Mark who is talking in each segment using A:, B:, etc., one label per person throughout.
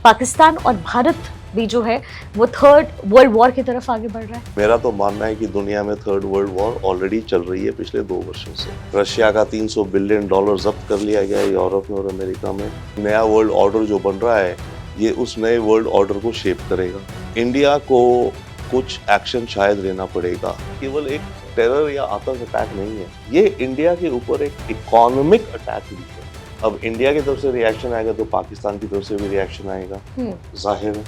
A: पाकिस्तान और भारत भी जो है वो थर्ड वर्ल्ड वॉर की तरफ आगे बढ़ रहा है।
B: मेरा तो मानना है कि दुनिया में थर्ड वर्ल्ड वॉर ऑलरेडी चल रही है पिछले 2 वर्षों से। रशिया का $300 बिलियन जब्त कर लिया गया है यूरोप में और अमेरिका में। नया वर्ल्ड ऑर्डर जो बन रहा है ये उस नए वर्ल्ड ऑर्डर को शेप करेगा। इंडिया को कुछ एक्शन शायद लेना पड़ेगा। केवल एक टेरर या आतंक अटैक नहीं है, ये इंडिया के ऊपर एक इकोनॉमिक अटैक भी है। अब इंडिया की तरफ से रिएक्शन आएगा तो पाकिस्तान की तरफ से भी रिएक्शन आएगा, जाहिर है।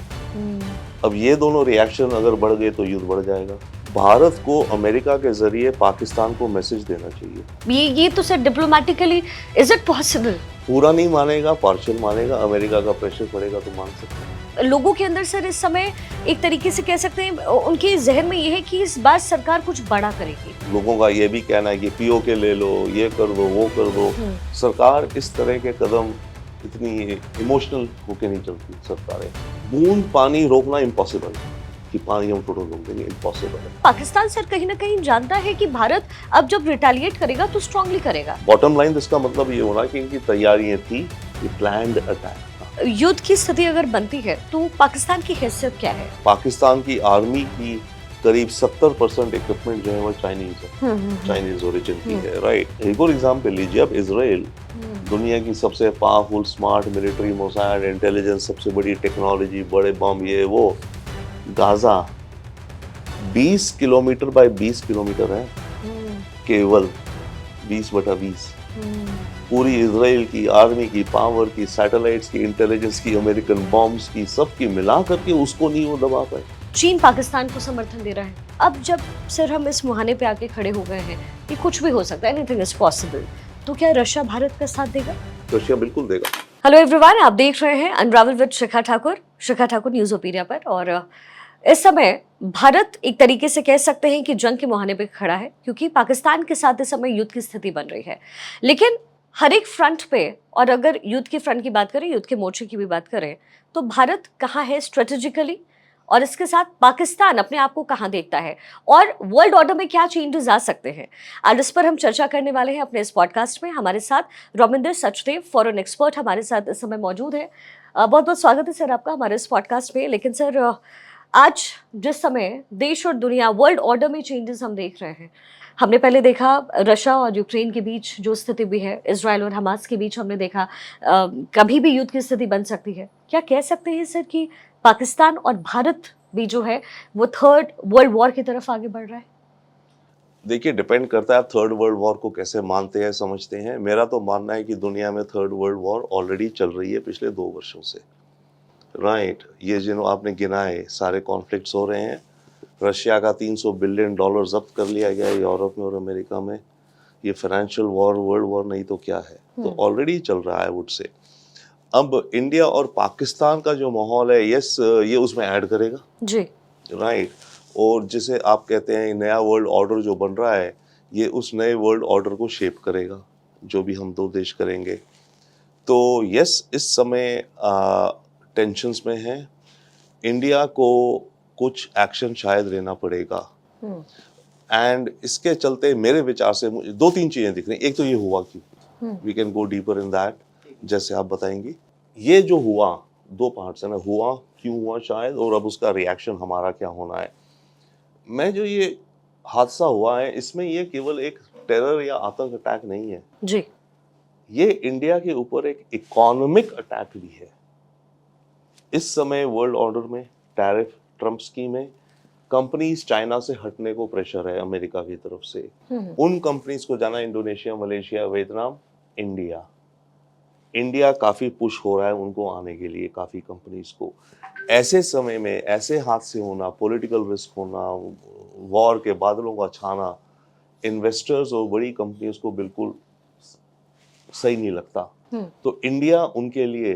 B: अब ये दोनों रिएक्शन अगर बढ़ गए तो युद्ध बढ़ जाएगा। भारत को अमेरिका के जरिए पाकिस्तान को मैसेज देना चाहिए।
A: ये तो sir diplomatically is it possible?
B: पूरा नहीं मानेगा, पार्शियल मानेगा, अमेरिका का प्रेशर पड़ेगा तो मान सकते हैं।
A: लोगों के अंदर सर इस समय एक तरीके से कह सकते हैं उनके जहन में ये है कि इस बार सरकार कुछ बड़ा करेगी।
B: लोगों का ये भी कहना है कि पीओके ले लो, ये कर दो, वो कर दो। सरकार इस तरह के कदम इतनी इमोशनल होके नहीं चलती सरकारें। बूंद पानी रोकना इम्पॉसिबल है कि पानी हम टोटल रोक देंगे, इम्पॉसिबल है।
A: पाकिस्तान सर कहीं ना कहीं जानता है कि भारत अब जब रिटेलिएट करेगा तो स्ट्रांगली करेगा।
B: बॉटम लाइन इसका मतलब ये होना कि इनकी तैयारियां थी, ये प्लान्ड अटैक।
A: युद्ध की स्थिति अगर बनती है तो पाकिस्तान की हैसियत क्या है?
B: पाकिस्तान की आर्मी की करीब 70% इक्विपमेंट जो है वो चाइनीज है, चाइनीज ओरिजिन की है, राइट। एक और एग्जांपल लीजिए, अब इजराइल दुनिया की सबसे powerful smart military, Mossad, intelligence, सबसे बड़ी टेक्नोलॉजी, बड़े बम, ये वो। गाजा 20 किलोमीटर बाय 20 किलोमीटर है, केवल 20/20। पूरी इजराइल की आर्मी की पावर की, सैटेलाइट्स की, इंटेलिजेंस की, अमेरिकन बॉम्ब्स की, सबकी मिला करके उसको नहीं वो दबा पाए।
A: चीन पाकिस्तान को समर्थन दे रहा है। अब जब सर हम इस मुहाने पे आके खड़े हो गए हैं कि कुछ भी हो सकता है, एनीथिंग इज पॉसिबल, तो क्या रशिया भारत का साथ देगा?
B: रशिया बिल्कुल देगा।
A: हेलो एवरीवन, आप देख रहे हैं unravel with Shikha Thakur news Opinia पर। और इस समय भारत एक तरीके से कह सकते हैं कि जंग के मुहाने पे खड़ा है, क्योंकि पाकिस्तान के साथ इस समय युद्ध की स्थिति बन रही है। लेकिन हर एक फ्रंट पे, और अगर युद्ध के फ्रंट की बात करें, युद्ध के मोर्चे की भी बात करें, तो भारत कहाँ है स्ट्रेटेजिकली, और इसके साथ पाकिस्तान अपने आप को कहाँ देखता है, और वर्ल्ड ऑर्डर में क्या चेंजेस आ सकते हैं। आज इस पर हम चर्चा करने वाले हैं अपने इस पॉडकास्ट में। हमारे साथ रोमिंदर सचदेव, फॉरेन एक्सपर्ट, हमारे साथ इस समय मौजूद है। बहुत बहुत स्वागत है सर आपका हमारे इस पॉडकास्ट में। लेकिन सर, आज जिस समय देश और दुनिया, वर्ल्ड ऑर्डर में चेंजेस हम देख रहे हैं, हमने पहले देखा रशिया और यूक्रेन के बीच जो स्थिति भी है, इजराइल और हमास के बीच हमने देखा कभी भी युद्ध की स्थिति बन सकती है। क्या कह सकते हैं सर कि पाकिस्तान और भारत भी जो है वो थर्ड वर्ल्ड वॉर की तरफ आगे बढ़ रहा है?
B: देखिए, डिपेंड करता है आप थर्ड वर्ल्ड वॉर को कैसे मानते हैं, समझते हैं। मेरा तो मानना है कि दुनिया में थर्ड वर्ल्ड वॉर ऑलरेडी चल रही है पिछले 2 वर्षों से, राइट। ये जिन आपने गिनाए सारे कॉन्फ्लिक्ट्स हो रहे हैं। रशिया का $300 बिलियन जब्त कर लिया गया है यूरोप में और अमेरिका में। ये फाइनेंशियल वॉर, वर्ल्ड वॉर नहीं तो क्या है, तो ऑलरेडी चल रहा है वुड से। अब इंडिया और पाकिस्तान का जो माहौल है, यस, ये उसमें ऐड करेगा
A: जी,
B: राइट। और जिसे आप कहते हैं नया वर्ल्ड ऑर्डर जो बन रहा है, ये उस नए वर्ल्ड ऑर्डर को शेप करेगा, जो भी हम दो देश करेंगे। तो यस, इस समय टेंशन्स में है। इंडिया को कुछ एक्शन शायद लेना पड़ेगा, एंड इसके चलते मेरे विचार से मुझे 2-3 चीजें दिख रही हैं। एक तो ये हुआ क्यों, we can go deeper in that, जैसे आप बताएंगी। ये जो हुआ, 2 पार्ट्स है ना, हुआ क्यों हुआ शायद, और अब उसका रिएक्शन हमारा क्या होना है। मैं जो ये हादसा हुआ है, इसमें ये केवल एक टेरर या आतंक अटैक नहीं है
A: जी,
B: ये इंडिया के ऊपर एक इकोनॉमिक अटैक भी है। इस समय वर्ल्ड ऑर्डर में टैरिफ, ट्रम्प स्कीम है, कंपनीज चाइना से हटने को प्रेशर है अमेरिका की तरफ से। उन कंपनीज को जाना Indonesia, Malaysia, Vietnam, India. India काफी पुश हो रहा है उनको आने के लिए, काफी कंपनीज को। ऐसे समय में ऐसे हादसे होना, पॉलिटिकल रिस्क होना, वॉर के बादलों का छाना, इन्वेस्टर्स और बड़ी कंपनीज को बिल्कुल सही नहीं लगता। तो इंडिया उनके लिए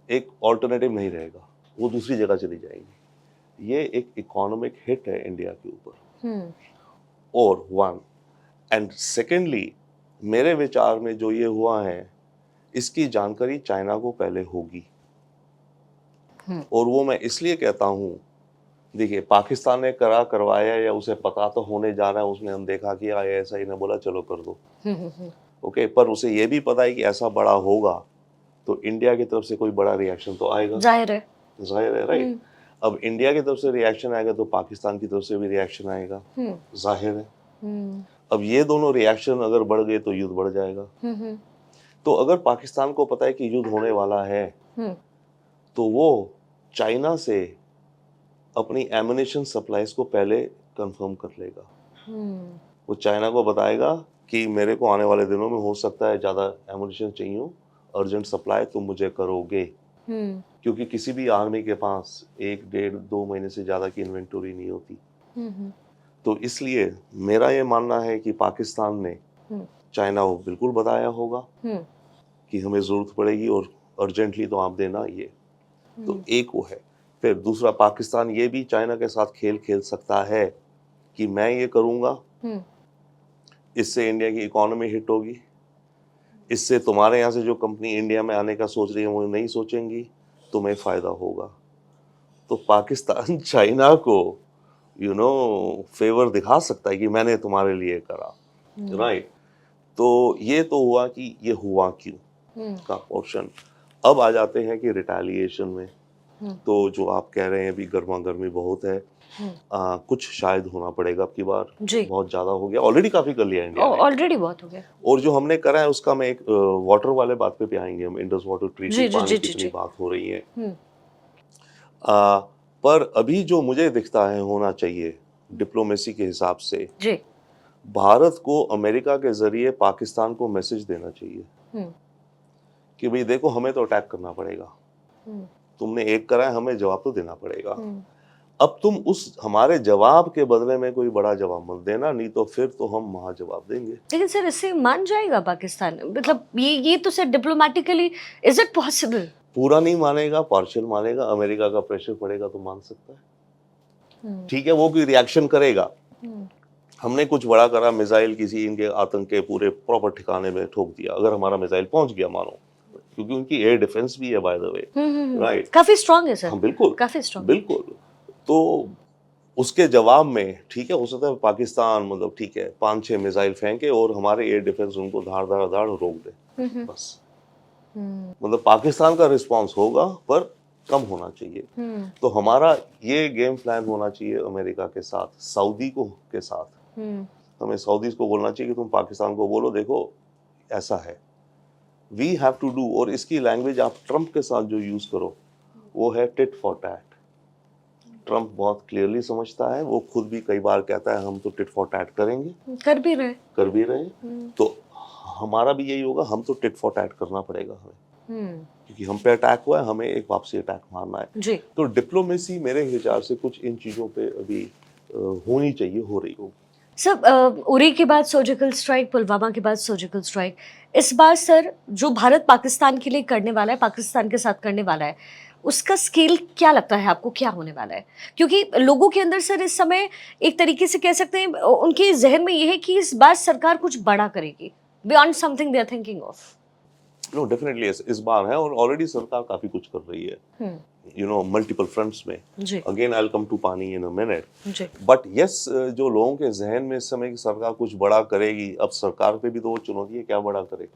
B: एक ऑल्टरनेटिव नहीं रहेगा, वो दूसरी जगह चली जाएगी। ये एक इकोनॉमिक हिट है इंडिया के ऊपर, और वन। एंड सेकेंडली, मेरे विचार में जो ये हुआ है, इसकी जानकारी चाइना को पहले होगी। और वो मैं इसलिए कहता हूँ, देखिए, पाकिस्तान ने करवाया या उसे पता तो होने जा रहा है, उसने हम देखा कि ऐसा ही ने बोला चलो कर दो, ओके। पर उसे ये भी पता है कि ऐसा बड़ा होगा तो इंडिया की तरफ से कोई बड़ा रिएक्शन तो आएगा,
A: जाहिर है।
B: जाहिर है, राइट। अब इंडिया की तरफ से रिएक्शन आएगा तो पाकिस्तान की तरफ से भी रिएक्शन आएगा, जाहिर है। अब ये दोनों रिएक्शन अगर बढ़ गए तो युद्ध बढ़ जाएगा। तो अगर पाकिस्तान को पता है कि युद्ध होने वाला है तो वो चाइना से अपनी एमुनिशन सप्लाईज को पहले कंफर्म कर लेगा। वो चाइना को बताएगा कि मेरे को आने वाले दिनों में हो सकता है ज़्यादा एमुनिशन चाहिए, अर्जेंट सप्लाई तुम मुझे करोगे, क्योंकि किसी भी आर्मी के पास 1, 1.5, 2 महीने से ज़्यादा की इन्वेंटरी नहीं होती। तो इसलिए मेरा ये मानना है कि पाकिस्तान ने चाइना को बिल्कुल बताया होगा कि हमें ज़रूरत पड़ेगी और अर्जेंटली तो आप देना ये। तो एक वो है। फिर दूसरा, पाकिस्तान ये भी चाइना के साथ खेल खेल सकता है कि मैं ये करूँगा, इससे इंडिया की इकोनॉमी हिट होगी, इससे तुम्हारे यहाँ से जो कंपनी इंडिया में आने का सोच रही है वो नहीं सोचेंगी, तुम्हें फ़ायदा होगा। तो पाकिस्तान चाइना को फेवर दिखा सकता है कि मैंने तुम्हारे लिए करा, राइट। तो ये तो हुआ कि ये हुआ क्यों का पोर्शन। अब आ जाते हैं कि रिटेलिएशन में। तो जो आप कह रहे हैं अभी गर्मा गर्मी बहुत है, कुछ शायद होना पड़ेगा अब की बार, बहुत ज्यादा हो गया, ऑलरेडी काफी कर लिया इंडिया ने,
A: ऑलरेडी बहुत हो गया। और
B: जो हमने करा है उसका मैं एक वाटर वाले बात पे आएंगे हम, इंडस वाटर ट्रीटी, पानी की कितनी बात हो रही है। पर अभी जो मुझे दिखता है होना चाहिए डिप्लोमेसी के हिसाब से, भारत को अमेरिका के जरिए पाकिस्तान को मैसेज देना चाहिए कि भाई देखो हमें तो अटैक करना पड़ेगा, तुमने एक करा है, हमें जवाब तो देना पड़ेगा। अब तुम उस हमारे जवाब के बदले में कोई बड़ा जवाब मत देना, नहीं तो फिर तो हम वहां जवाब देंगे।
A: लेकिन सर इससे मान जाएगा पाकिस्तान? मतलब ये तो sir diplomatically is it possible?
B: पूरा नहीं मानेगा, पार्शियल मानेगा, अमेरिका का प्रेशर पड़ेगा तो मान सकता है। ठीक है, वो कोई रिएक्शन करेगा। हमने कुछ बड़ा करा, मिसाइल किसी इनके आतंक के पूरे प्रॉपर ठिकाने में ठोक दिया, अगर हमारा मिसाइल पहुंच गया मानो, क्योंकि उनकी एयर डिफेंस भी है बाय द वे, राइट,
A: काफी स्ट्रांग है सर।
B: हाँ बिल्कुल,
A: काफी स्ट्रांग,
B: बिल्कुल। तो उसके जवाब में ठीक है, हो सकता है पाकिस्तान मतलब ठीक है 5-6 मिसाइल फेंके और हमारे एयर डिफेंस उनको धाड़ धाड़ धाड़ रोक दे, बस। मतलब पाकिस्तान का रिस्पांस होगा पर कम होना चाहिए। तो हमारा ये गेम प्लान होना चाहिए अमेरिका के साथ, सऊदी को के साथ। हमें सऊदीज को बोलना चाहिए कि तुम पाकिस्तान को बोलो देखो ऐसा है, वी हैव टू डू। और इसकी लैंग्वेज आप ट्रंप के साथ जो यूज करो वो है टिट फॉर टैट। ट्रंप बहुत क्लियरली समझता है, वो खुद भी कई बार कहता है हम तो टिट फॉर टैट करेंगे, कर भी रहे। तो हमारा भी यही होगा, हम तो टिट फॉर टैट करना पड़ेगा हमें, क्योंकि हम पे अटैक हुआ है, हमें एक वापसी अटैक मारना है जी। तो डिप्लोमेसी मेरे हिसाब से कुछ इन चीजों पे अभी होनी चाहिए, हो रही होगी।
A: सर उरी के बाद सर्जिकल स्ट्राइक, पुलवामा के बाद सर्जिकल स्ट्राइक, इस बार सर जो भारत पाकिस्तान के लिए करने वाला है, पाकिस्तान के साथ करने वाला है, उसका स्केल क्या लगता है आपको, क्या होने वाला है? क्योंकि लोगों के अंदर सर इस समय एक तरीके से कह सकते हैं उनके जहन में ये है कि इस बार सरकार कुछ बड़ा करेगी, beyond something they are thinking of.
B: No definitely इस बार है, और ऑलरेडी सरकार काफी कुछ कर रही है, मल्टीपल फ्रंट्स में। Again I will come to pani in a minute, but yes, जो लोगों के जहन में इस समय की सरकार कुछ बड़ा करेगी, अब सरकार पे भी तो वो चुनौती है क्या बड़ा करे।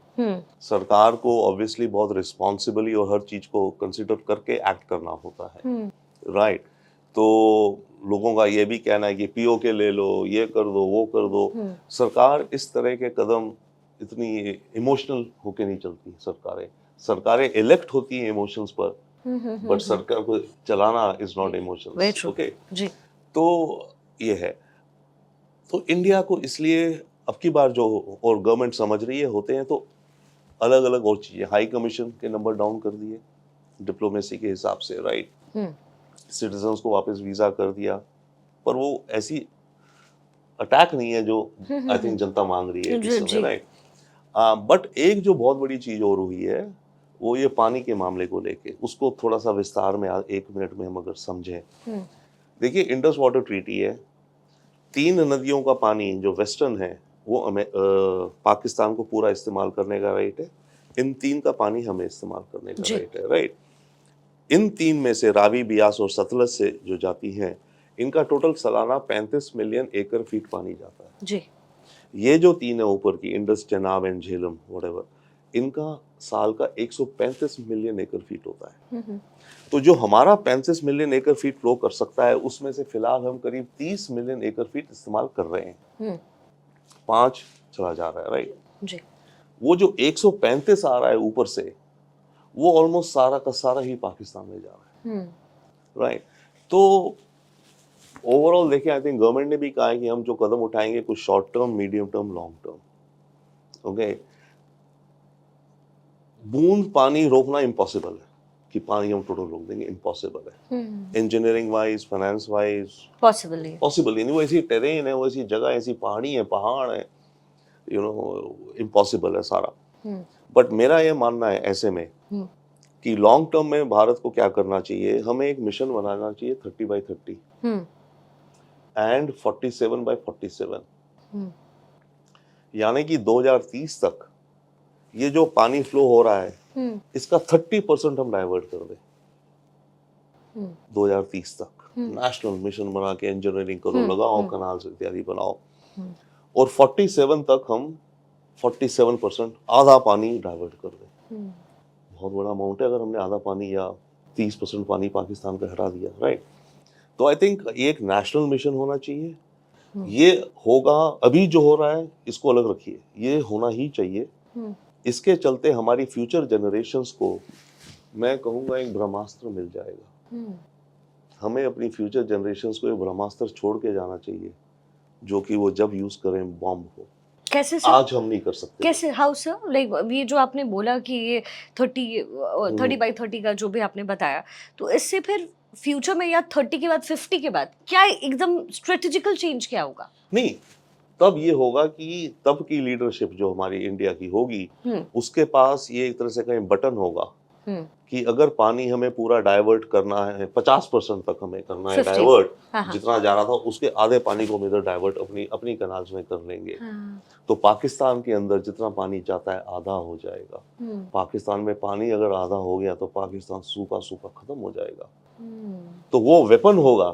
B: सरकार को ऑब्वियसली बहुत रिस्पॉन्सिबली और हर चीज को कंसिडर करके एक्ट करना होता है, राइट। तो लोगों का ये भी कहना है कि पीओके ले लो, ये कर दो, वो कर दो। सरकार इस तरह के कदम इतनी इमोशनल होके नहीं चलती। सरकारें इलेक्ट होती हैं इमोशंस पर, बट सरकार को चलाना इज नॉट इमोशंस, ओके जी। तो ये है, तो इंडिया को इसलिए अब की बार जो और गवर्नमेंट समझ रही है होते हैं तो अलग अलग और चीजें, हाई कमीशन के नंबर डाउन कर दिए डिप्लोमेसी के हिसाब से, राइट, सिटीजन्स को वापस वीजा कर दिया, पर वो ऐसी अटैक नहीं है जो आई थिंक जनता मांग रही है इस समय, राइट। बट एक जो बहुत बड़ी चीज और हुई है वो ये पानी के मामले को लेके, उसको थोड़ा सा विस्तार में 1 मिनट में हम अगर समझें। देखिए इंडस वाटर ट्रीटी है, 3 नदियों का पानी जो वेस्टर्न है वो हमें पाकिस्तान को पूरा इस्तेमाल करने का राइट है, इन 3 का पानी हमें इस्तेमाल करने का राइट है, राइट। इन 3 में से रावी, बियास और सतलज से जो जाती हैं, इनका टोटल सालाना 35 मिलियन एकड़ फीट पानी जाता है जी। ये जो 3 है ऊपर की, Indus, Chenab and Jhelum, whatever, इनका साल का 135 मिलियन एकड़ फीट होता है। तो जो हमारा 35 मिलियन एकड़ फीट फ्लो कर सकता है, उसमें से फिलहाल हम करीब 30 मिलियन एकड़ फीट इस्तेमाल कर रहे हैं। 5 चला जा रहा है, राइट
A: जी।
B: वो जो 135 आ रहा है ऊपर से, वो ऑलमोस्ट सारा का सारा ही पाकिस्तान में जा रहा है, राइट। तो ओवरऑल देखिए, आई थिंक गवर्नमेंट ने भी कहा है कि हम जो कदम उठाएंगे कुछ short term, medium term, long term. Okay, बूंद पानी रोकना इम्पॉसिबल है कि पानी हम टोटल रोक देंगे, इम्पॉसिबल है। Engineering wise, finance wise
A: possible नहीं।
B: पॉसिबल नहीं, वो ऐसी टेरेन है, वो ऐसी जगह, ऐसी पहाड़ी है, पहाड़ है, यू नो, इम्पॉसिबल है सारा। बट मेरा ये मानना है ऐसे में कि लॉन्ग टर्म में भारत को क्या करना चाहिए, हमें एक मिशन बनाना चाहिए 30/30 एंड 47/47, यानी कि 2030 तक ये जो पानी फ्लो हो रहा है इसका 30% हम डाइवर्ट कर दें 2030 तक। नेशनल मिशन बना के इंजीनियरिंग करो, लगाओ कनाल्स इत्यादि बनाओ, और 47 तक हम 47% आधा पानी डाइवर्ट कर दें। बहुत बड़ा अमाउंट है अगर हमने आधा पानी या 30% पानी पाकिस्तान का हटा दिया, राइट। तो आई थिंक ये एक नेशनल मिशन होना चाहिए। ये होगा, अभी जो हो रहा है इसको अलग रखिए, ये होना ही चाहिए। इसके चलते हमारी फ्यूचर जनरेशंस को, मैं कहूँगा, एक ब्रह्मास्त्र मिल जाएगा। हमें अपनी फ्यूचर जनरेशंस को एक ब्रह्मास्त्र छोड़ के जाना चाहिए, जो कि वो जब यूज करें बॉम्ब हो।
A: कैसे सर?
B: आज हम नहीं कर सकते।
A: कैसे, हाउ सर? लाइक ये जो आपने बोला कि ये 30/30 का जो भी आपने बताया, तो इससे फिर फ्यूचर में या 30 के बाद 50 के बाद क्या एकदम स्ट्रेटेजिकल चेंज क्या होगा?
B: नहीं, तब ये होगा कि तब की लीडरशिप जो हमारी इंडिया की होगी, उसके पास ये एक तरह से कहीं बटन होगा कि अगर पानी हमें पूरा डाइवर्ट करना है, 50% तक हमें करना है
A: 50,
B: डाइवर्ट,
A: हाँ।
B: जितना जा रहा था उसके आधे पानी को हम इधर डाइवर्ट अपनी अपनी कनाल्स में कर लेंगे, तो पाकिस्तान के अंदर जितना पानी जाता है आधा हो जाएगा। पाकिस्तान में पानी अगर आधा हो गया तो पाकिस्तान सूखा सूखा खत्म हो जाएगा। तो वो वेपन होगा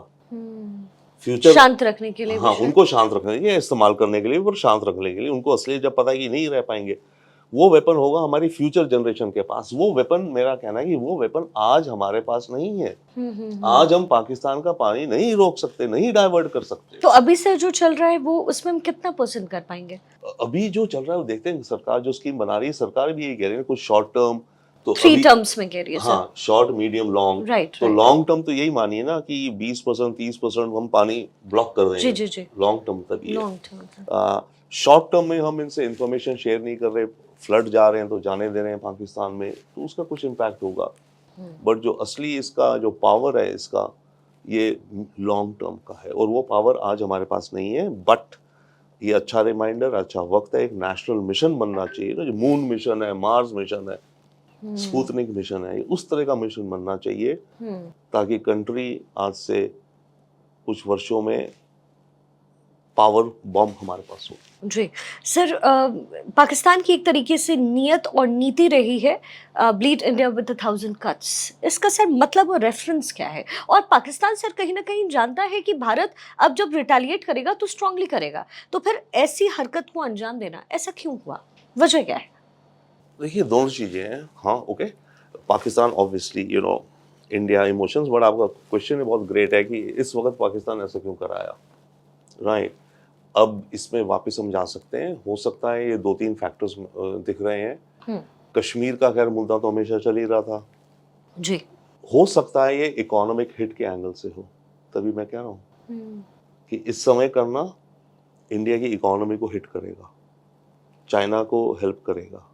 B: फ्यूचर,
A: शांत रखने के लिए।
B: हाँ, उनको शांत रखने के लिए, इस्तेमाल करने के लिए, पर शांत रखने के लिए, उनको असली जब पता है कि नहीं रह पाएंगे, वो वेपन होगा हमारी फ्यूचर जनरेशन के पास। वो वेपन, मेरा कहना है कि वो वेपन आज हमारे पास नहीं है। आज हम पाकिस्तान का पानी नहीं रोक सकते, नहीं डाइवर्ट कर सकते।
A: तो अभी से जो चल रहा है वो, उसमें हम कितना % कर पाएंगे?
B: अभी जो चल रहा है वो देखते हैं, सरकार जो स्कीम बना रही है, सरकार भी यही कह रही है कुछ शॉर्ट टर्म, तो
A: 3 टर्म्स में कह रही है सर।
B: हाँ, शॉर्ट, मीडियम, लॉन्ग।
A: राइट,
B: तो लॉन्ग टर्म तो यही मानिए ना कि 20%, 30% हम पानी ब्लॉक कर देंगे।
A: जी, जी।
B: लॉन्ग टर्म तक ये।
A: Long term.
B: शॉर्ट टर्म में हम इनसे इंफॉर्मेशन शेयर नहीं कर रहे, फ्लड जा रहे हैं तो जाने दे रहे हैं पाकिस्तान में, तो उसका कुछ इम्पैक्ट होगा। बट जो असली इसका जो पावर है इसका, ये लॉन्ग टर्म का है, और वो पावर आज हमारे पास नहीं है। बट ये अच्छा रिमाइंडर, अच्छा वक्त है, एक नेशनल मिशन बनना चाहिए ना, जो मून मिशन है, मार्स मिशन है, स्पुतनिक मिशन है, उस तरह का मिशन बनना चाहिए, ताकि कंट्री आज से कुछ वर्षों में पावर बॉम्ब हमारे पास हो।
A: जी सर, पाकिस्तान की एक तरीके से नियत और नीति रही है ब्लीड इंडिया विद 1000 कट्स। इसका सर मतलब और रेफरेंस क्या है? और पाकिस्तान सर कहीं ना कहीं जानता है कि भारत अब जब रिटेलिएट करेगा तो स्ट्रांगली करेगा, तो फिर ऐसी हरकत को अंजाम देना ऐसा क्यों हुआ? वजह क्या है?
B: देखिए, दोनों चीजें हैं। हाँ, okay, Pakistan obviously, you know, India emotions, but आपका क्वेश्चन बहुत ग्रेट है कि इस वक्त पाकिस्तान ऐसा क्यों कराया, राइट। अब इसमें वापस हम जा सकते हैं, हो सकता है ये 2-3 फैक्टर्स दिख रहे हैं। कश्मीर का खैर मुद्दा तो हमेशा चल ही रहा था
A: जी।
B: हो सकता है ये इकोनॉमिक हिट के एंगल से हो, तभी मैं कह रहा हूँ कि इस समय करना इंडिया की इकोनॉमी को हिट करेगा, चाइना को हेल्प करेगा।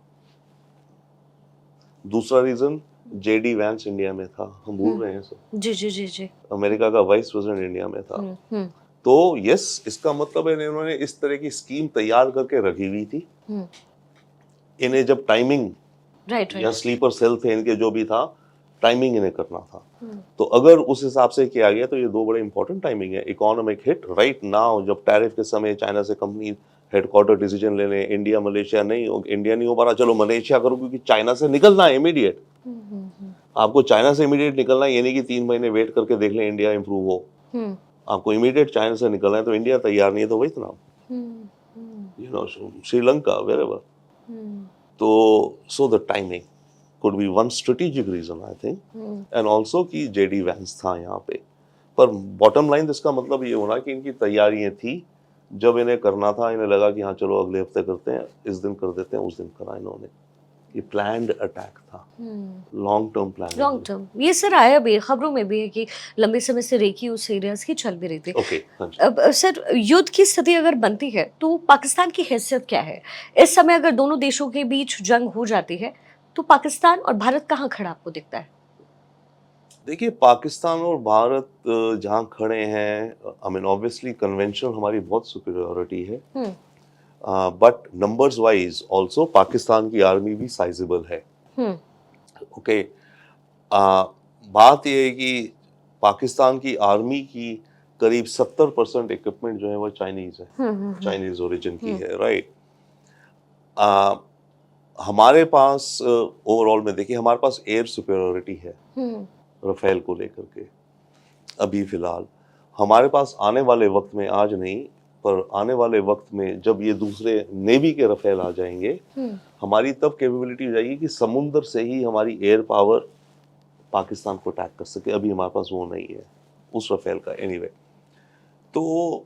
B: दूसरा रीजन, जेडी वैंस इंडिया में था, हम भूल रहे हैं सब।
A: जी जी जी जी।
B: अमेरिका का वाइस प्रेसिडेंट इंडिया में था। तो यस, इसका मतलब है इन्होंने इस तरह की स्कीम तैयार करके रखी हुई थी। इन्हें जब टाइमिंग,
A: राइट
B: या स्लीपर सेल थे इनके, जो भी था, टाइमिंग इन्हें करना था। तो अगर उस हिसाब से किया गया तो ये 2 बड़े इंपॉर्टेंट टाइमिंग है। इकोनॉमिक हिट राइट नाउ, जब टैरिफ के समय चाइना से कंपनी हेडक्वार्टर डिसीजन ले लें, इंडिया मलेशिया नहीं, इंडिया नहीं हो पा रहा, चलो मलेशिया करो, क्योंकि चाइना से निकलना है इमीडिएट। आपको चाइना से इमीडिएट निकलना है, ये नहीं कि 3 महीने वेट करके देख लें इंडिया इंप्रूव हो। आपको इमीडिएट चाइना से निकलना है, तो इंडिया तैयार नहीं है तो Vietnam, you know, Sri Lanka, wherever. तो so the timing could be one strategic reason I think and also कि जेडी वैंस था यहाँ पे, पर बॉटम लाइन इसका मतलब ये होना कि इनकी तैयारियां थी, जब इन्हें करना था इन्हें लगा कि हाँ चलो अगले हफ्ते करते हैं, इस दिन कर देते हैं, उस दिन करा इन्होंने। ये प्लान्ड अटैक था, long term plan.
A: Long term ये सर आया भी खबरों में भी है कि लंबे समय से रेकी उस एरियाज की चल भी रही थी।
B: ओके, हाँ जी।
A: अब सर युद्ध की स्थिति अगर बनती है तो पाकिस्तान की हैसियत क्या है इस समय? अगर दोनों देशों के बीच जंग हो जाती है तो पाकिस्तान और भारत कहाँ खड़ा आपको दिखता है?
B: देखिए पाकिस्तान और भारत जहाँ खड़े हैं, आई मीन ऑब्वियसली कन्वेंशनल हमारी बहुत सुपीरियोरिटी है, but numbers wise also Pakistan की आर्मी भी साइजेबल है। ओके, बात यह है कि पाकिस्तान की आर्मी की करीब 70% इक्विपमेंट जो है वो चाइनीज है, चाइनीज ओरिजिन की है, राइट। हमारे पास ओवरऑल में देखिए हमारे पास एयर सुपीरियोरिटी है राफेल को लेकर के। अभी फिलहाल हमारे पास आने वाले वक्त में, आज नहीं पर आने वाले वक्त में जब ये दूसरे नेवी के राफेल आ जाएंगे, हमारी तब कैपेबिलिटी हो जाएगी कि समुद्र से ही हमारी एयर पावर पाकिस्तान को अटैक कर सके। अभी हमारे पास वो नहीं है उस राफेल का, एनीवे। तो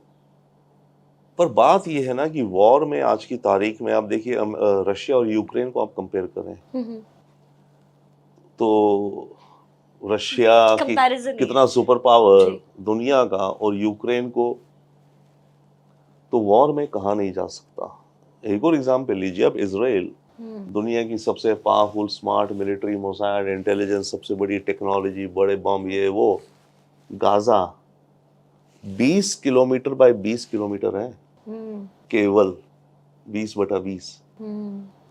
B: पर बात ये है ना कि वॉर में आज की तारीख में आप देखिए रशिया और यूक्रेन को आप कंपेयर करें तो रशिया की
A: Comparison ही
B: कितना
A: है।
B: सुपर पावर
A: जी।
B: दुनिया का, और यूक्रेन को तो वॉर में कहा नहीं जा सकता। एक और एग्जाम्पल लीजिए, अब इजराइल दुनिया की सबसे पावरफुल स्मार्ट मिलिट्री, मोसाड, इंटेलिजेंस, सबसे बड़ी टेक्नोलॉजी, बड़े बम, ये वो। गाजा 20 किलोमीटर बाय 20 किलोमीटर है, केवल 20/20।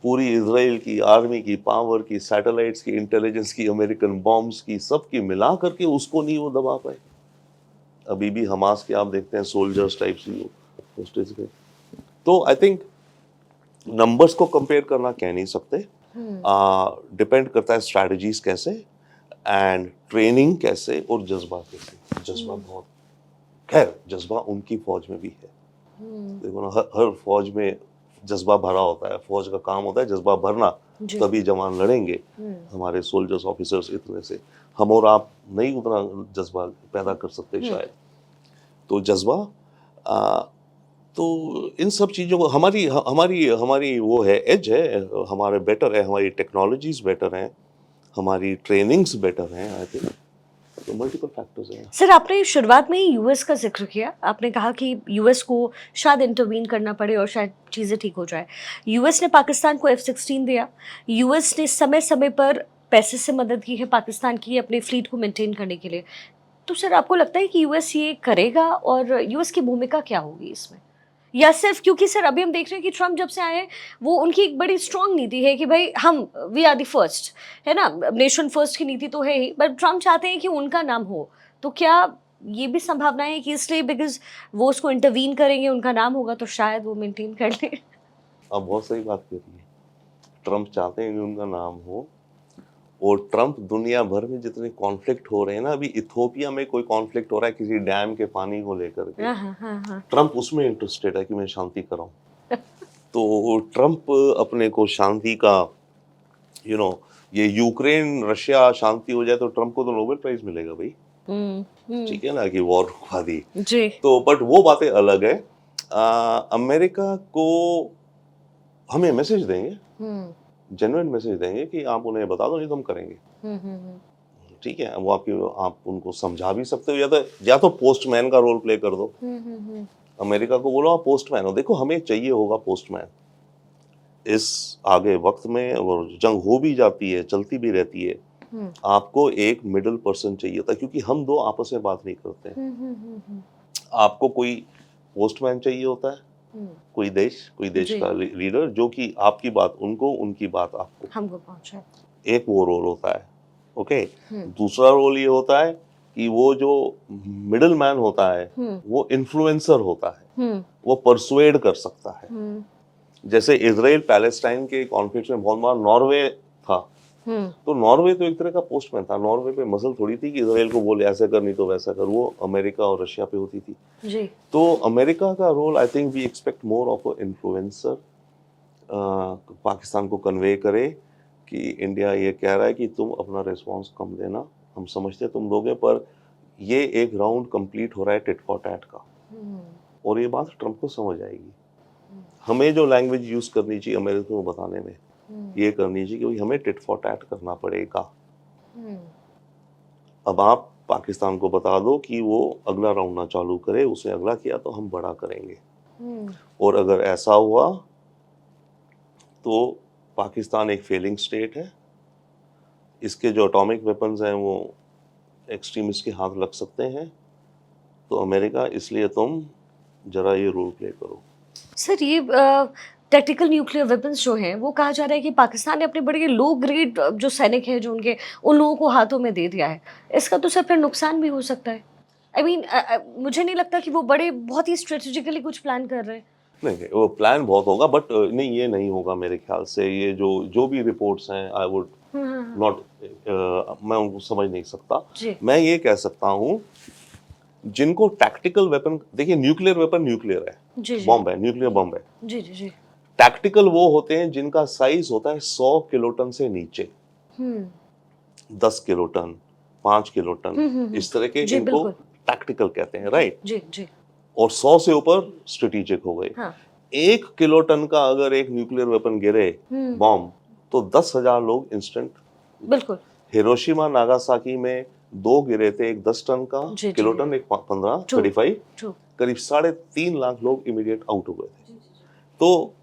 B: पूरी इजराइल की आर्मी की पावर की, सैटेलाइट्स की, इंटेलिजेंस की, अमेरिकन बॉम्ब्स की, सबकी मिला करके उसको नहीं वो दबा पाए। अभी भी हमास के आप देखते हैं सोल्जर्स टाइप सी होस्टेज पे। तो आई थिंक नंबर्स को कंपेयर करना कह नहीं सकते, डिपेंड करता है स्ट्रैटेजीज कैसे एंड ट्रेनिंग कैसे और जज्बा कैसे। जज्बा बहुत, खैर जज्बा उनकी फौज में भी है, देखो ना, हर फौज में जज्बा भरा होता है, फौज का काम होता है जज्बा भरना, तभी जवान लड़ेंगे। हमारे सोल्जर्स ऑफिसर्स इतने से, हम और आप नहीं उतना जज्बा पैदा कर सकते शायद। तो जज्बा तो इन सब चीज़ों को हमारी हमारी हमारी वो है, एज है, हमारे बेटर है, हमारी टेक्नोलॉजीज बेटर हैं, हमारी ट्रेनिंग्स बेटर हैं, आई थिंक। तो मल्टीपल फैक्टर्स हैं।
A: सर आपने शुरुआत में ही यूएस का जिक्र किया, आपने कहा कि यूएस को शायद इंटरवीन करना पड़े और शायद चीज़ें ठीक हो जाए। यूएस ने पाकिस्तान को F-16 दिया, यूएस ने समय समय पर पैसे से मदद की है पाकिस्तान की अपने फ्लीट को मेंटेन करने के लिए। तो सर आपको लगता है कि यूएस ये करेगा और यूएस की भूमिका क्या होगी इसमें? या सिर्फ क्योंकि सर अभी हम देख रहे हैं कि ट्रम्प जब से आए हैं वो उनकी एक बड़ी स्ट्रांग नीति है कि भाई हम वी आर द फर्स्ट, है ना, नेशन फर्स्ट की नीति तो है ही, बट ट्रम्प चाहते हैं कि उनका नाम हो। तो क्या ये भी संभावना है कि इसलिए बिकॉज वो उसको इंटरवीन करेंगे, उनका नाम होगा तो शायद वो मेंटेन कर ले?
B: आप बहुत सही बात कर रही है, ट्रम्प चाहते हैं कि उनका नाम हो, और ट्रम्प दुनिया भर में जितने कॉन्फ्लिक्ट हो रहे हैं ना, अभी इथोपिया में कोई कॉन्फ्लिक्ट हो रहा है किसी डैम के पानी को लेकर के, ट्रम्प उसमें इंटरेस्टेड है कि मैं शांति कराऊं। तो ट्रम्प अपने को शांति का ये यूक्रेन रशिया शांति हो जाए तो ट्रम्प को तो नोबेल प्राइज मिलेगा भाई, ठीक है ना, कि वॉर रुकवा दी
A: जी।
B: तो, बट वो बातें अलग है। अमेरिका को हमें मैसेज देंगे, जेन्युइन मैसेज देंगे कि आप उन्हें बता दो, नहीं तो हम करेंगे, ठीक है। वो आप उनको समझा भी सकते हो, या तो पोस्टमैन का रोल प्ले कर दो। अमेरिका को बोलो आप पोस्टमैन हो, देखो हमें चाहिए होगा पोस्टमैन इस आगे वक्त में, और जंग हो भी जाती है, चलती भी रहती है, आपको एक मिडिल पर्सन चाहिए होता है, क्योंकि हम दो आपस में बात नहीं करते। आपको कोई पोस्टमैन चाहिए होता है, कोई देश का लीडर जो कि आपकी बात उनको, उनकी बात आपको, हमको पहुंचाए। एक वो रोल होता है, ओके। दूसरा रोल ये होता है कि वो जो मिडिल मैन होता है वो इन्फ्लुएंसर होता है, वो परसुएड कर सकता है। जैसे इजराइल पैलेस्टाइन के कॉन्फ्लिक्ट में बहुत बार नॉर्वे था, तो नॉर्वे तो एक तरह का पोस्टमैन था, नॉर्वे पे मसल थोड़ी थी कि इजराइल को बोले ऐसे कर नहीं तो वैसा कर, वो अमेरिका और रशिया पे होती थी जी। तो अमेरिका का role I think we expect more of a influencer, Pakistan को कन्वे करे कि इंडिया ये कह रहा है कि तुम अपना रिस्पांस कम देना, हम समझते हैं तुम दोगे, पर ये एक राउंड कंप्लीट हो रहा है टिट फॉर टैट का, और ये बात ट्रंप को समझ आएगी। हमें जो लैंग्वेज यूज करनी चाहिए अमेरिका को बताने में, ये करनी चाहिए कि भाई हमें टिट फॉर टैट करना पड़ेगा। अब आप पाकिस्तान को बता दो कि वो अगला राउंड ना चालू करे, उसने अगला किया तो हम बड़ा करेंगे, और अगर ऐसा हुआ तो पाकिस्तान एक फेलिंग स्टेट है, इसके जो एटॉमिक वेपन्स हैं वो एक्सट्रीमिस्ट के हाथ लग सकते हैं, तो अमेरिका इसलिए तुम जरा ये रोल प्ले करो।
A: सर ये टैक्टिकल न्यूक्लियर वेपन्स जो हैं वो कहा जा रहा है कि पाकिस्तान ने अपने बड़े लो ग्रेड जो सैनिक हैं जो उनके उन लोगों को हाथों में दे दिया है, इसका तो सर फिर नुकसान भी हो सकता है। आई मीन मुझे नहीं लगता कि वो बड़े बहुत ही स्ट्रेटेजिकली कुछ प्लान कर रहे हैं।
B: नहीं, वो प्लान बहुत होगा, बट नहीं, ये नहीं होगा मेरे ख्याल से। ये जो भी रिपोर्ट्स हैं, आई वुड नॉट, मैं उनको समझ नहीं सकता। मैं ये कह सकता हूँ जिनको टैक्टिकल वेपन, देखिए न्यूक्लियर वेपन न्यूक्लियर है, बॉम्ब है, न्यूक्लियर बॉम्ब है।
A: जी जी जी।
B: टैक्टिकल वो होते हैं जिनका साइज होता है 100 किलोटन से नीचे, 10 किलोटन, 5 किलोटन, इस तरह के, इनको टैक्टिकल कहते हैं, राइट?
A: जी जी।
B: और 100 से ऊपर स्ट्रेटेजिक हो गए। 1 किलोटन का अगर एक न्यूक्लियर वेपन गिरे, बॉम्ब, तो 10,000 लोग इंस्टेंट।
A: बिल्कुल।
B: हिरोशिमा नागासाकी में 2 गिरे थे, एक 10 टन का किलोटन, एक 15, 35, करीब 3.5 लाख लोग इमीडिएट आउट हो गए थे। तो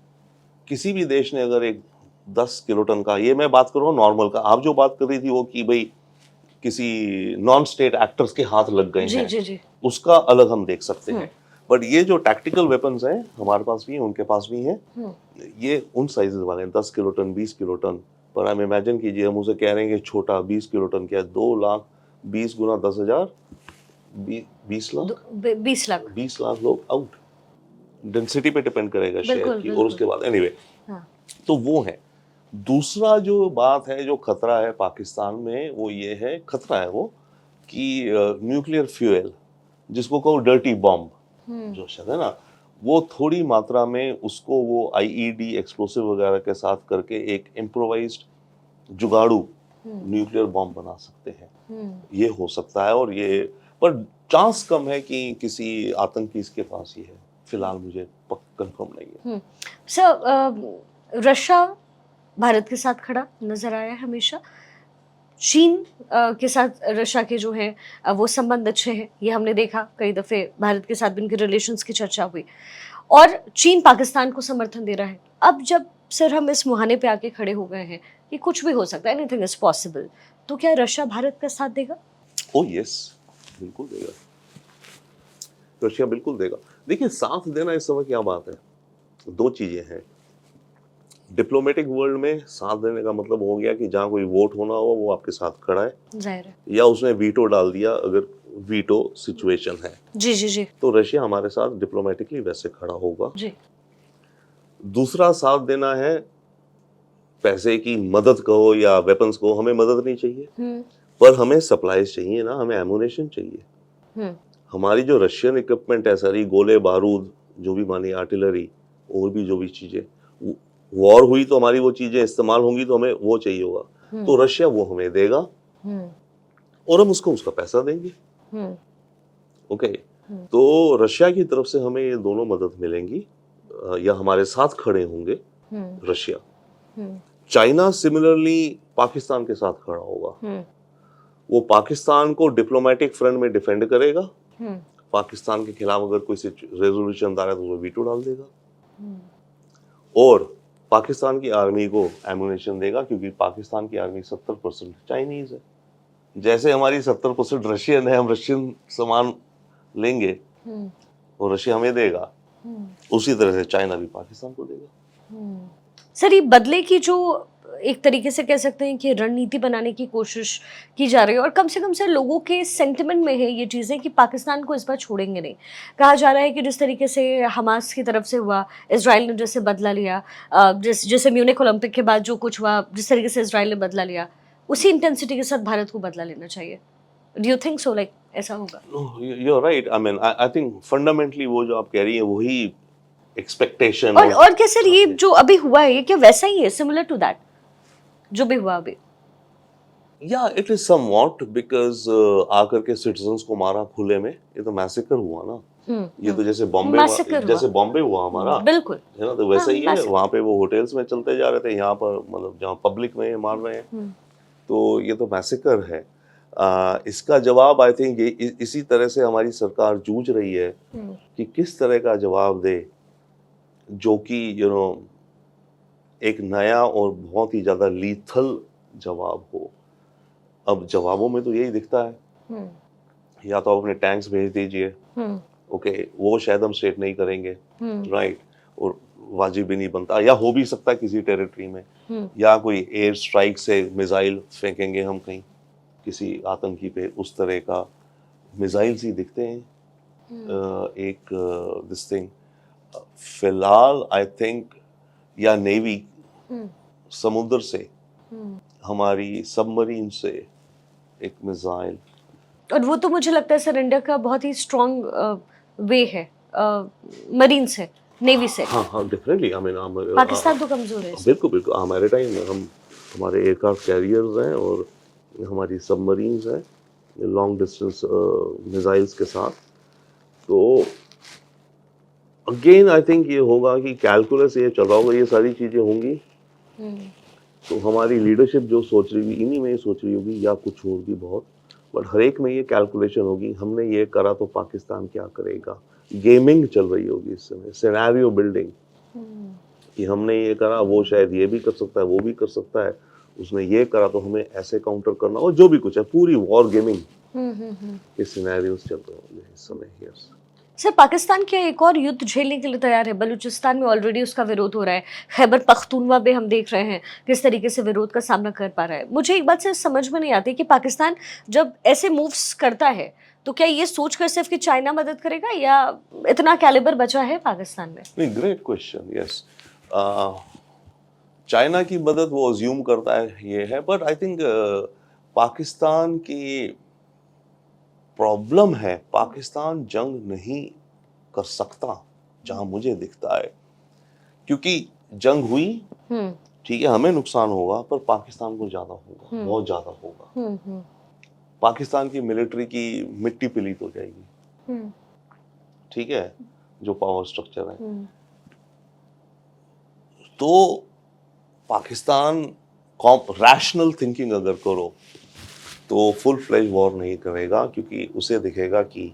B: किसी भी देश ने अगर एक 10 किलोटन का, ये मैं बात कर रहा हूँ नॉर्मल का, आप जो बात कर रही थी वो कि भाई किसी नॉन स्टेट एक्टर्स के हाथ लग गए हैं, जी। उसका अलग हम देख सकते हैं, बट ये जो टैक्टिकल वेपन्स हैं हमारे पास भी हैं, उनके पास भी हैं, ये उन साइजेस वाले हैं, 10 किलोटन, 20 किलोटन। पर आप इमेजिन कीजिए, हम उसे कह रहे हैं कि छोटा 20 किलोटन क्या है, 2 लाख, 20 गुना 10,000, 20 लाख लोग आउट। डेंसिटी पे डिपेंड करेगा शहर की, और उसके बाद एनीवे, तो वो है। दूसरा जो बात है, जो खतरा है पाकिस्तान में, वो ये है, खतरा है वो कि न्यूक्लियर फ्यूल, जिसको कहो डर्टी बॉम्ब, जो शब्द है ना, वो थोड़ी मात्रा में उसको वो आईईडी एक्सप्लोसिव वगैरह के साथ करके एक इम्प्रोवाइज्ड जुगाड़ू न्यूक्लियर बॉम्ब बना सकते हैं। ये हो सकता है, और ये, पर चांस कम है कि किसी आतंकी इसके पास ही है, फिलहाल मुझे कंफर्म नहीं है।
A: सर रशिया भारत के साथ खड़ा नजर आया है हमेशा। चीन के साथ रशिया के जो है वो संबंध अच्छे हैं, ये हमने देखा कई दफे, भारत के साथ भी उनके रिलेशंस की चर्चा हुई, और चीन पाकिस्तान को समर्थन दे रहा है। अब जब सर हम इस मुहाने पे आके खड़े हो गए हैं कि कुछ भी हो सकता है, एनीथिंग इज पॉसिबल, तो क्या रशिया भारत का साथ देगा?
B: ओह यस, बिल्कुल देगा, रशिया बिल्कुल देगा। देखिए, साथ देना इस समय क्या बात है, दो चीजें हैं। डिप्लोमेटिक वर्ल्ड में साथ देने का मतलब हो गया कि जहां कोई वोट होना हो वो आपके साथ खड़ा है, जाहिर है, या उसने वीटो डाल दिया अगर वीटो सिचुएशन है, जी जी जी, तो रशिया हमारे साथ डिप्लोमेटिकली वैसे खड़ा होगा जी। दूसरा साथ देना है, पैसे की मदद कहो या वेपन्स को, हमें मदद नहीं चाहिए, पर हमें सप्लाईज चाहिए ना, हमें एमुनेशन चाहिए। हमारी जो रशियन इक्विपमेंट है सारी, गोले बारूद, जो भी मानी आर्टिलरी, और भी जो भी चीजें, वॉर हुई तो हमारी वो चीजें इस्तेमाल होंगी, तो हमें वो चाहिए होगा, तो रशिया वो हमें देगा, और हम उसको उसका पैसा देंगे। ओके, तो रशिया की तरफ से हमें ये दोनों मदद मिलेंगी, या हमारे साथ खड़े होंगे रशिया। चाइना सिमिलरली पाकिस्तान के साथ खड़ा होगा, वो पाकिस्तान को डिप्लोमेटिक फ्रंट में डिफेंड करेगा, पाकिस्तान के खिलाफ अगर कोई रेजोल्यूशन आ रहा है तो वो वीटो डाल देगा, और पाकिस्तान की आर्मी को एमुनेशन देगा, क्योंकि पाकिस्तान की आर्मी 70% चाइनीज है। जैसे हमारी 70% रशियन है, हम रशियन सामान लेंगे और रशिया हमें देगा, उसी तरह से चाइना भी पाकिस्तान को देगा।
A: सर, ये बदले की जो एक तरीके से कह सकते हैं कि रणनीति बनाने की कोशिश की जा रही है, और कम से कम से लोगों के सेंटिमेंट में है ये चीज़ें कि पाकिस्तान को इस बार छोड़ेंगे नहीं। कहा जा रहा है कि जिस तरीके से हमास की तरफ से हुआ, इजराइल ने जैसे बदला लिया, जैसे म्यूनिख ओलंपिक के बाद जो कुछ हुआ, जिस तरीके से इजराइल ने बदला लिया, उसी इंटेंसिटी के साथ भारत को बदला लेना चाहिए। Do you think so, like ऐसा होगा?
B: You are right. I mean, I think fundamentally वो जो आप कह रही हैं वही एक्सपेक्टेशन
A: और क्या सर ये जो अभी हुआ है ये क्या वैसा ही है, सिमिलर टू दैट जो भी हुआ अभी?
B: या इट इज समवॉट बिकॉज आकर के सिटीजन्स को मारा खुले में, ये तो मैसेकर हुआ ना। ये तो जैसे
A: मैसेकर हुआ।
B: जैसे बॉम्बे हुआ हमारा,
A: बिल्कुल।
B: है ना, तो वैसा
A: हाँ,
B: ही है।
A: मैसेकर।
B: वहाँ पे वो होटल्स में चलते जा रहे थे, यहाँ पर मतलब जहाँ पब्लिक में मार रहे हैं, तो ये तो मैसेकर है। इसका जवाब आई थिंक इसी तरह से हमारी सरकार जूझ रही है कि किस तरह का जवाब दे जो कि एक नया और बहुत ही ज्यादा लीथल जवाब हो। अब जवाबों में तो यही दिखता है, या तो आप अपने टैंक्स भेज दीजिए, ओके, वो शायद हम स्टेट नहीं करेंगे, राइट, और वाजिब भी नहीं बनता, या हो भी सकता है किसी टेरिटरी में, या कोई एयर स्ट्राइक से मिसाइल फेंकेंगे हम कहीं किसी आतंकी पे, उस तरह का मिसाइल्स ही दिखते हैं। एक दिस थिंग फिलहाल आई थिंक, या नेवी समुद्र से, हमारी सबमरीन से एक मिसाइल।
A: और वो तो मुझे लगता है सर इंडिया का बहुत ही स्ट्रॉन्ग वे है मरीन से, नेवी से।
B: हाँ हाँ, डेफिनेटली। आई मीन
A: पाकिस्तान तो कमजोर है इसमें।
B: बिल्कुल बिल्कुल, हमारे टाइम हम हमारे एयरक्राफ्ट कैरियर्स हैं और हमारी सबमरीन्स हैं लॉन्ग डिस्टेंस मिसाइल्स के साथ। तो अगेन आई थिंक ये होगा कि कैलकुलस ये चल रहा होगा, ये सारी चीज़ें होंगी, तो हमारी लीडरशिप जो सोच रही होगी इन्हीं में ये सोच रही होगी, या कुछ होगी बहुत, बट हर एक में ये कैलकुलेशन होगी, हमने ये करा तो पाकिस्तान क्या करेगा। गेमिंग चल रही होगी इस समय, सिनेरियो बिल्डिंग, कि हमने ये करा, वो शायद ये भी कर सकता है, वो भी कर सकता है, उसने ये करा तो हमें ऐसे काउंटर करना, और जो भी कुछ है, पूरी वॉर गेमिंग के सिनेरियोज चल रहे होंगे इस समय। यस
A: सर पाकिस्तान क्या एक और युद्ध झेलने के लिए तैयार है? बलूचिस्तान में ऑलरेडी उसका विरोध हो रहा है, खैबर पख्तूनवा में हम देख रहे हैं किस तरीके से विरोध का सामना कर पा रहा है। मुझे एक बात से समझ में नहीं आती कि पाकिस्तान जब ऐसे मूव्स करता है तो क्या ये सोचकर सिर्फ कि चाइना मदद करेगा, या इतना कैलिबर बचा है पाकिस्तान में?
B: नहीं, ग्रेट क्वेश्चन। यस, चाइना की मदद वो अज्यूम करता है, ये है, बट आई थिंक पाकिस्तान की प्रॉब्लम है, पाकिस्तान जंग नहीं कर सकता जहां मुझे दिखता है, क्योंकि जंग हुई, ठीक है, हमें नुकसान होगा, पर पाकिस्तान को ज्यादा होगा, बहुत ज्यादा होगा। पाकिस्तान की मिलिट्री की मिट्टी पिलीत हो जाएगी, ठीक है, जो पावर स्ट्रक्चर है। तो पाकिस्तान रैशनल थिंकिंग अगर करो तो फुल फ्लेज वॉर नहीं करेगा, क्योंकि उसे दिखेगा कि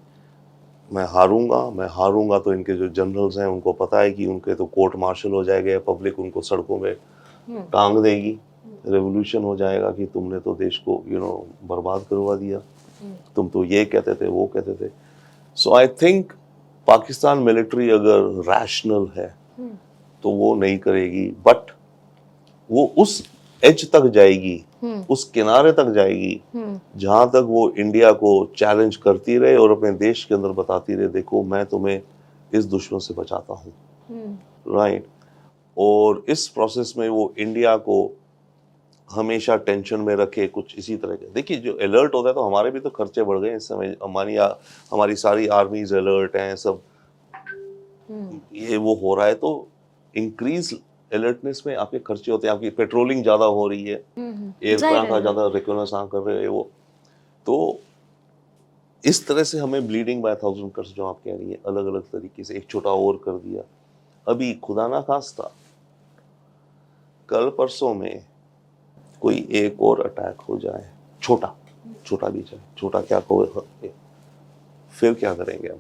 B: मैं हारूंगा तो इनके जो जनरल्स हैं उनको पता है कि उनके तो कोर्ट मार्शल हो जाएगा, पब्लिक उनको सड़कों में टांग देगी, रेवोल्यूशन हो जाएगा कि तुमने तो देश को बर्बाद करवा दिया, तुम तो ये कहते थे, वो कहते थे। सो आई थिंक पाकिस्तान मिलिट्री अगर रैशनल है तो वो नहीं करेगी, बट वो उस एज तक जाएगी, उस किनारे तक जाएगी जहां तक वो इंडिया को चैलेंज करती रहे और अपने देश के अंदर बताती रहे, देखो मैं तुम्हें इस दुश्मन से बचाता हूँ, राइट। और इस प्रोसेस में वो इंडिया को हमेशा टेंशन में रखे, कुछ इसी तरह के। देखिए, जो अलर्ट होता है तो हमारे भी तो खर्चे बढ़ गए इस समय, हमारी सारी आर्मीज अलर्ट हैं, सब ये वो हो रहा है, तो इंक्रीज अलर्टनेस में आपके खर्चे होते हैं, आपकी पेट्रोलिंग ज्यादा हो रही है, एयरक्राफ्ट का ज्यादा रिकॉग्नाइज कर रहे हैं वो, तो इस तरह से हमें ब्लीडिंग बाय थाउजेंड कट्स जो आप कह रही है, अलग अलग तरीके से एक छोटा और कर दिया। अभी खुदा ना खास्ता कल परसों में कोई एक और अटैक हो जाए, छोटा भी जाए, छोटा क्या कहो, फिर क्या करेंगे हम,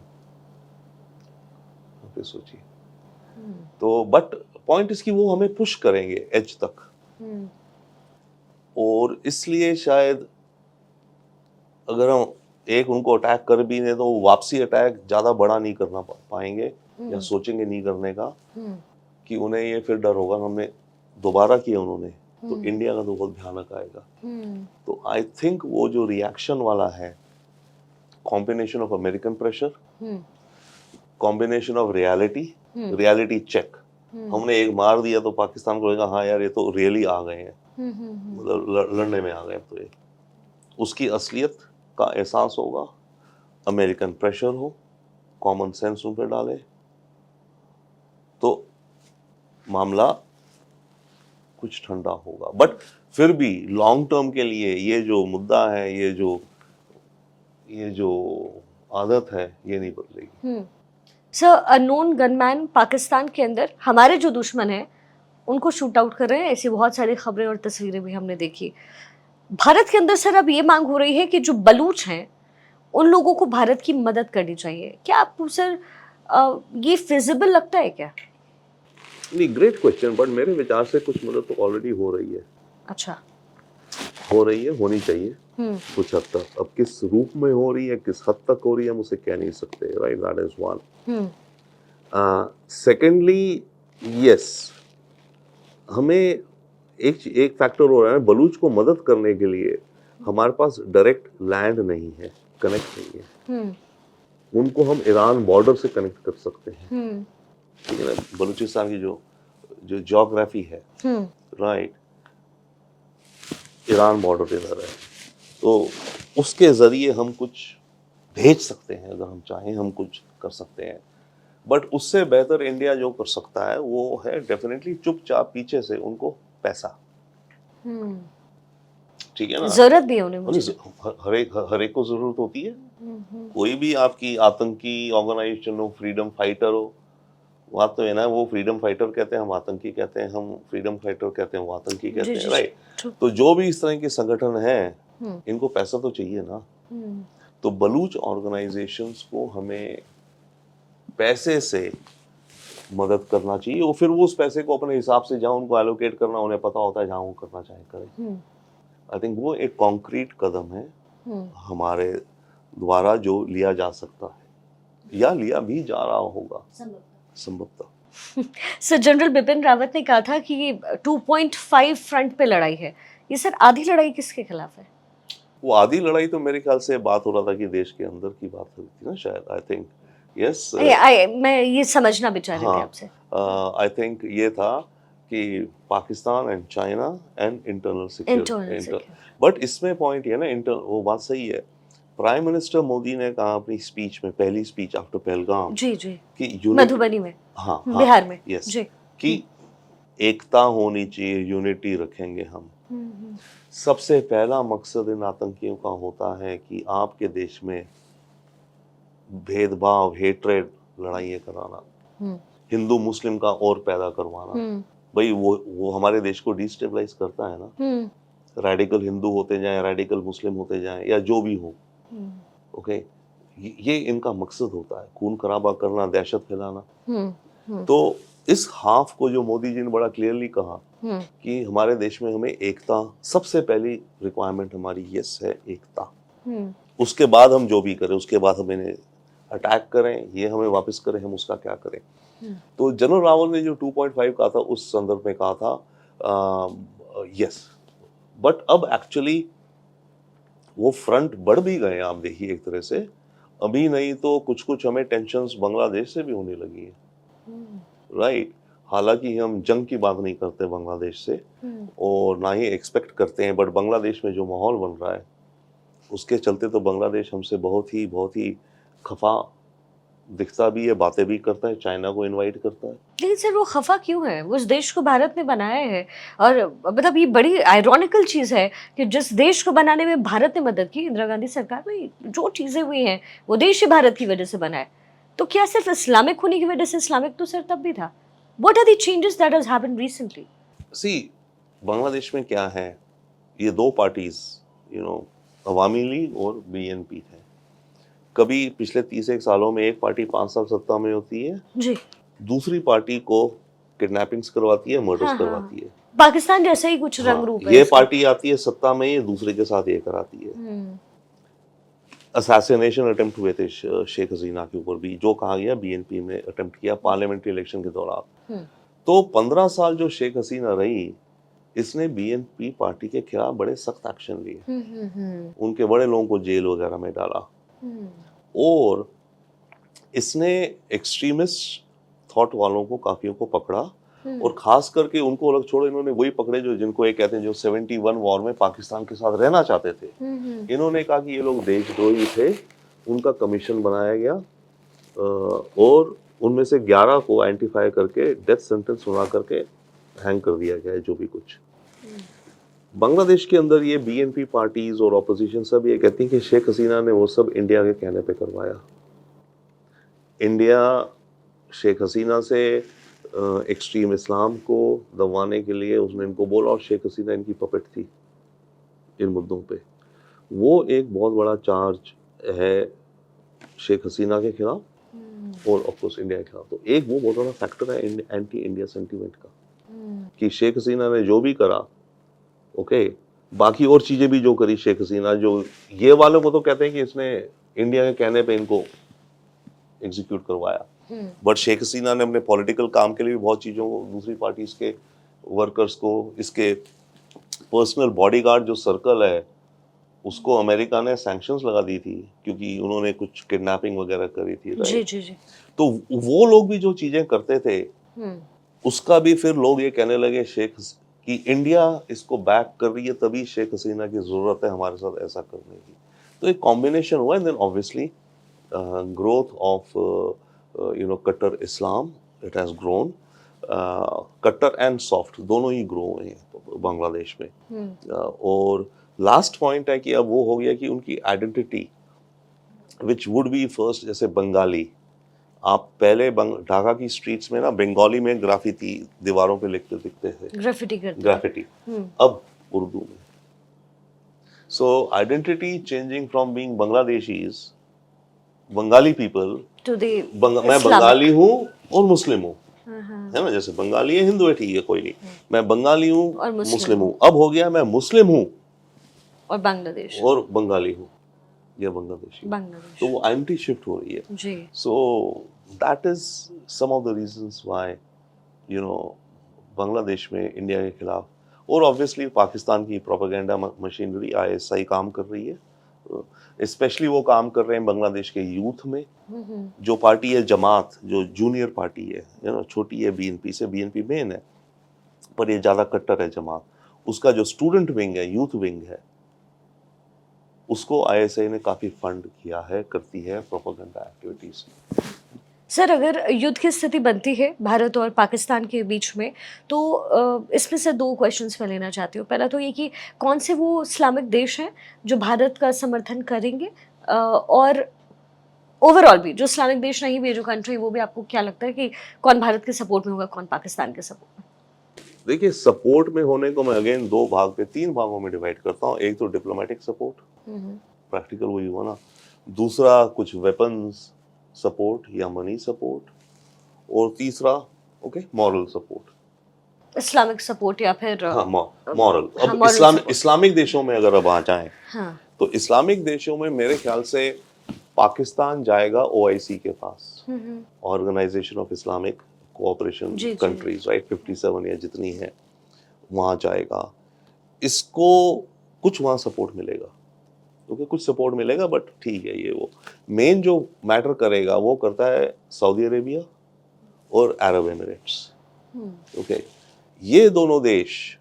B: फिर सोचिए। तो बट पॉइंट इसकी वो हमें पुश करेंगे एज तक, और इसलिए शायद अगर हम एक उनको अटैक कर भी दें तो वापसी अटैक ज्यादा बड़ा नहीं करना पाएंगे, या सोचेंगे नहीं करने का, कि उन्हें ये फिर डर होगा हमने दोबारा किया उन्होंने तो इंडिया का तो बहुत भयानक आएगा। तो आई थिंक वो जो रिएक्शन वाला है, combination of American pressure, combination of reality check, हमने एक मार दिया तो पाकिस्तान को लगा हाँ यार ये तो रियली आ गए हैं, मतलब लड़ने में आ गए, तो ये उसकी असलियत का एहसास होगा, अमेरिकन प्रेशर हो, कॉमन सेंस उन पर डाले, तो मामला कुछ ठंडा होगा। बट फिर भी लॉन्ग टर्म के लिए ये जो मुद्दा है, ये जो आदत है, ये नहीं बदलेगी।
A: सर, अननोन गनमैन पाकिस्तान के अंदर हमारे जो दुश्मन हैं उनको शूट आउट कर रहे हैं, ऐसी बहुत सारी खबरें और तस्वीरें भी हमने देखी। भारत के अंदर सर अब ये मांग हो रही है कि जो बलूच हैं उन लोगों को भारत की मदद करनी चाहिए। क्या आपको सर ये फिजिबल लगता है क्या?
B: नहीं, ग्रेट क्वेश्चन, बट मेरे विचार से कुछ मदद तो ऑलरेडी हो रही है।
A: अच्छा।
B: हो रही है, होनी चाहिए कुछ हद तक। अब किस रूप में हो रही है, किस हद तक हो रही है, हम उसे कह नहीं सकते, right? That is one. Secondly, yes, हमें एक फैक्टर हो रहा है, बलूच को मदद करने के लिए हमारे पास डायरेक्ट लैंड नहीं है, कनेक्ट नहीं है। उनको हम ईरान बॉर्डर से कनेक्ट कर सकते हैं, ठीक है ना? बलूचिस्तान की जो ज्योग्राफी है, राइट, ईरान बॉर्डर इधर है, तो उसके जरिए हम कुछ भेज सकते हैं, अगर हम चाहें हम कुछ कर सकते हैं। बट उससे बेहतर इंडिया जो कर सकता है वो है डेफिनेटली चुपचाप पीछे से उनको पैसा, ठीक है ना?
A: जरूरत भी है उन्हें, मुझे
B: हर एक को जरूरत होती है। कोई भी आपकी आतंकी ऑर्गेनाइजेशन हो, फ्रीडम फाइटर हो, बात तो है ना, वो फ्रीडम फाइटर कहते हैं, हम आतंकी कहते हैं, हम फ्रीडम फाइटर कहते हैं, वो आतंकी कहते हैं, राइट? तो जो भी इस तरह के संगठन हैं, इनको पैसा तो चाहिए ना। तो बलूच ऑर्गेनाइजेशंस को हमें पैसे से मदद करना चाहिए, और फिर वो उस पैसे को अपने हिसाब से जहाँ उनको एलोकेट करना, उन्हें पता होता है, जहाँ वो करना चाहे करें। आई थिंक वो एक कॉन्क्रीट कदम है हमारे द्वारा जो लिया जा सकता है, या लिया भी जा रहा होगा संभवतः।
A: सर, जनरल बिपिन रावत ने कहा था कि ये 2.5 फ्रंट पे लड़ाई है। ये सर आधी लड़ाई किसके खिलाफ है?
B: वो आधी लड़ाई तो मेरे ख्याल से बात हो रहा था कि देश के अंदर की बात हो रही थी ना, शायद। आई थिंक यस,
A: मैं ये समझना भी चाह रही थी आपसे।
B: आई थिंक ये था कि Pakistan and China and internal security. But इसमें पॉइंट ये ना, वो बात सही है। प्राइम मिनिस्टर मोदी ने कहा अपनी स्पीच में, पहली स्पीच आफ्टर पहलगाम,
A: जी
B: कि
A: मधुबनी में,
B: हाँ,
A: बिहार में,
B: यस,
A: जी,
B: कि एकता होनी चाहिए, यूनिटी रखेंगे हम। सबसे पहला मकसद इन आतंकियों का होता है कि आपके देश में भेदभाव, हेट्रेड, लड़ाइयाँ कराना, हिंदू मुस्लिम का और पैदा करवाना। भाई वो हमारे देश को डिस्टेबलाइज करता है ना। रेडिकल हिंदू होते जाएं, रेडिकल मुस्लिम होते जाएं, या जो भी हो, ओके, ये इनका मकसद होता है, खून खराबा करना, दहशत फैलाना। तो इस हाफ को जो मोदी जी ने बड़ा क्लियरली कहा कि हमारे देश में हमें एकता, सबसे पहली रिक्वायरमेंट हमारी यस है, एकता। उसके बाद हम जो भी करें, उसके बाद हम इन्हें अटैक करें, ये हमें वापस करें, हम उसका क्या करें। तो जनरल रावत ने जो 2.5 कहा था, उस संदर्भ में कहा था यस। बट अब एक्चुअली वो फ्रंट बढ़ भी गए, आप देखिए एक तरह से। अभी नहीं तो कुछ कुछ हमें टेंशन्स बांग्लादेश से भी होने लगी है, राइट? हालांकि हम जंग की बात नहीं करते बांग्लादेश से, और ना ही एक्सपेक्ट करते हैं, बट बांग्लादेश में जो माहौल बन रहा है उसके चलते तो बांग्लादेश हमसे बहुत ही खफा दिखता भी है, बातें भी करता है, चाइना को इनवाइट करता है।
A: लेकिन सर वो खफा क्यों है? उस देश को भारत ने बनाया है, और मतलब ये बड़ी आयरॉनिकल चीज है कि जिस देश को बनाने में भारत ने मदद की, इंदिरा गांधी सरकार में, जो चीजें हुई हैं वो देश ही भारत की वजह से बना है। तो क्या सिर्फ इस्लामिक होने की वजह से? इस्लामिक तो सर तब भी था। What are the changes that has happened recently?
B: See, Bangladesh में क्या है, ये दो पार्टीज, अवामी लीग और बीएनपी है। कभी पिछले 30 सालों में एक पार्टी 5 साल सत्ता में होती है
A: जी,
B: दूसरी पार्टी को किडनैपिंग्स करवाती है, मर्डर्स करवाती है।
A: पाकिस्तान जैसा ही कुछ रंग रूप है।
B: ये पार्टी आती है सत्ता में, ये दूसरे के साथ ये कराती है। असैसिनेशन अटेम्प्ट हुए थे शेख हसीना के ऊपर भी, जो कहा गया बीएनपी में अटेम्प्ट किया पार्लियामेंट्री इलेक्शन के दौरान। तो 15 साल जो शेख हसीना रही, इसने बीएनपी पार्टी के खिलाफ बड़े सख्त एक्शन लिए, उनके बड़े लोगों को जेल वगैरह में डाला, और इसने एक्सट्रीमिस्ट थॉट वालों को, काफियों को पकड़ा, और खास करके उनको अलग छोड़ो, इन्होंने वही पकड़े जो जिनको ये कहते हैं जो 71 वॉर में पाकिस्तान के साथ रहना चाहते थे। इन्होंने कहा कि ये लोग देशद्रोही थे, उनका कमीशन बनाया गया, और उनमें से 11 को आइडेंटिफाई करके डेथ सेंटेंस सुना करके हैंग कर दिया गया है, जो भी कुछ। बांग्लादेश के अंदर ये बीएनपी पार्टीज और ऑपोजिशन सब ये कहती है कि शेख हसीना ने वो सब इंडिया के कहने पे करवाया। इंडिया शेख हसीना से एक्सट्रीम इस्लाम को दबाने के लिए उसने इनको बोला, और शेख हसीना इनकी पपेट थी इन मुद्दों पे। वो एक बहुत बड़ा चार्ज है शेख हसीना के खिलाफ और ऑफ कोर्स इंडिया के खिलाफ। तो एक वो बहुत बड़ा फैक्टर है एंटी इंडिया सेंटीमेंट का, कि शेख हसीना ने जो भी करा, ओके, बाकी और चीजें भी जो करी शेख हसीना, जो ये वालों को तो कहते हैं कि इसने इंडिया के कहने पे इनको एग्जीक्यूट करवाया, बट शेख हसीना ने अपने पॉलिटिकल काम के लिए भी बहुत चीजों को, दूसरी पार्टीज के वर्कर्स को, इसके पर्सनल बॉडीगार्ड जो सर्कल है उसको अमेरिका ने सैंक्शंस लगा दी थी क्योंकि उन्होंने कुछ किडनैपिंग वगैरह करी थी, राइट?
A: जी जी जी।
B: तो वो लोग भी जो चीजें करते थे उसका भी फिर लोग ये कहने लगे कि इंडिया इसको बैक कर रही है, तभी शेख हसीना की जरूरत है हमारे साथ ऐसा करने की। तो एक कॉम्बिनेशन हुआ, and then obviously growth of कट्टर इस्लाम, इट हैज ग्रोन, कट्टर एंड सॉफ्ट दोनों ही ग्रो हुए हैं बांग्लादेश में। और लास्ट पॉइंट है कि अब वो हो गया कि उनकी identity which would be first, जैसे बंगाली, आप पहले ढाका की स्ट्रीट्स में ना बंगाली में ग्राफिटी दीवारों पे लिखते दिखते थे, ग्राफिटी, अब उर्दू में। So identity changing from being Bangladeshis, Bengali people
A: to the
B: मैं बंगाली हूँ और मुस्लिम हूँ, है ना? जैसे बंगाली है, हिंदू है, ठीक है, कोई नहीं, मैं बंगाली हूँ और मुस्लिम हूँ। अब हो गया मैं मुस्लिम हूँ
A: और बांग्लादेश
B: और बंगाली हूँ या बांग्लादेशी, तो वो आइडेंटिटी शिफ्ट हो रही है
A: जी।
B: So that is some of the reasons why Bangladesh में इंडिया के खिलाफ, और ऑब्वियसली पाकिस्तान की प्रोपेगेंडा मशीनरी आईएसआई काम कर रही है, स्पेशली वो काम कर रहे हैं बांग्लादेश के यूथ में। जो पार्टी है जमात, जो जूनियर पार्टी है, छोटी है बीएनपी से, बीएनपी मेन है पर ये ज्यादा कट्टर है जमात, उसका जो स्टूडेंट विंग है, यूथ विंग है, उसको आईएसआई ने काफी फंड किया है, करती है प्रोपेगेंडा एक्टिविटीज।
A: सर, अगर युद्ध की स्थिति बनती है भारत और पाकिस्तान के बीच में, तो इसमें से दो क्वेश्चंस मैं लेना चाहती हूँ। पहला तो ये कि कौन से वो इस्लामिक देश हैं जो भारत का समर्थन करेंगे, और ओवरऑल भी जो इस्लामिक देश नहीं भी, जो कंट्री, वो भी आपको क्या लगता है कि कौन भारत के सपोर्ट में होगा, कौन पाकिस्तान के सपोर्ट में?
B: देखिए, सपोर्ट में होने को मैं अगेन तीन भागों में डिवाइड करता हूँ। एक तो डिप्लोमेटिक सपोर्ट, प्रैक्टिकल वही हुआ ना, दूसरा कुछ वेपन्स सपोर्ट या मनी सपोर्ट, और तीसरा मॉरल सपोर्ट,
A: इस्लामिक सपोर्ट या फिर
B: मॉरल। अब इस्लामिक देशों में अगर अब आ जाएं, तो इस्लामिक देशों में मेरे ख्याल से पाकिस्तान जाएगा ओआईसी के पास, organisation of Islamic cooperation countries, right, 57 या जितनी है, वहां जाएगा। इसको कुछ वहां सपोर्ट मिलेगा, क्योंकि कुछ सपोर्ट मिलेगा, बट ठीक है, ये वो मेन जो मैटर करेगा वो करता है सऊदी अरेबिया और अरब एमिरेट्स। ये दोनों देश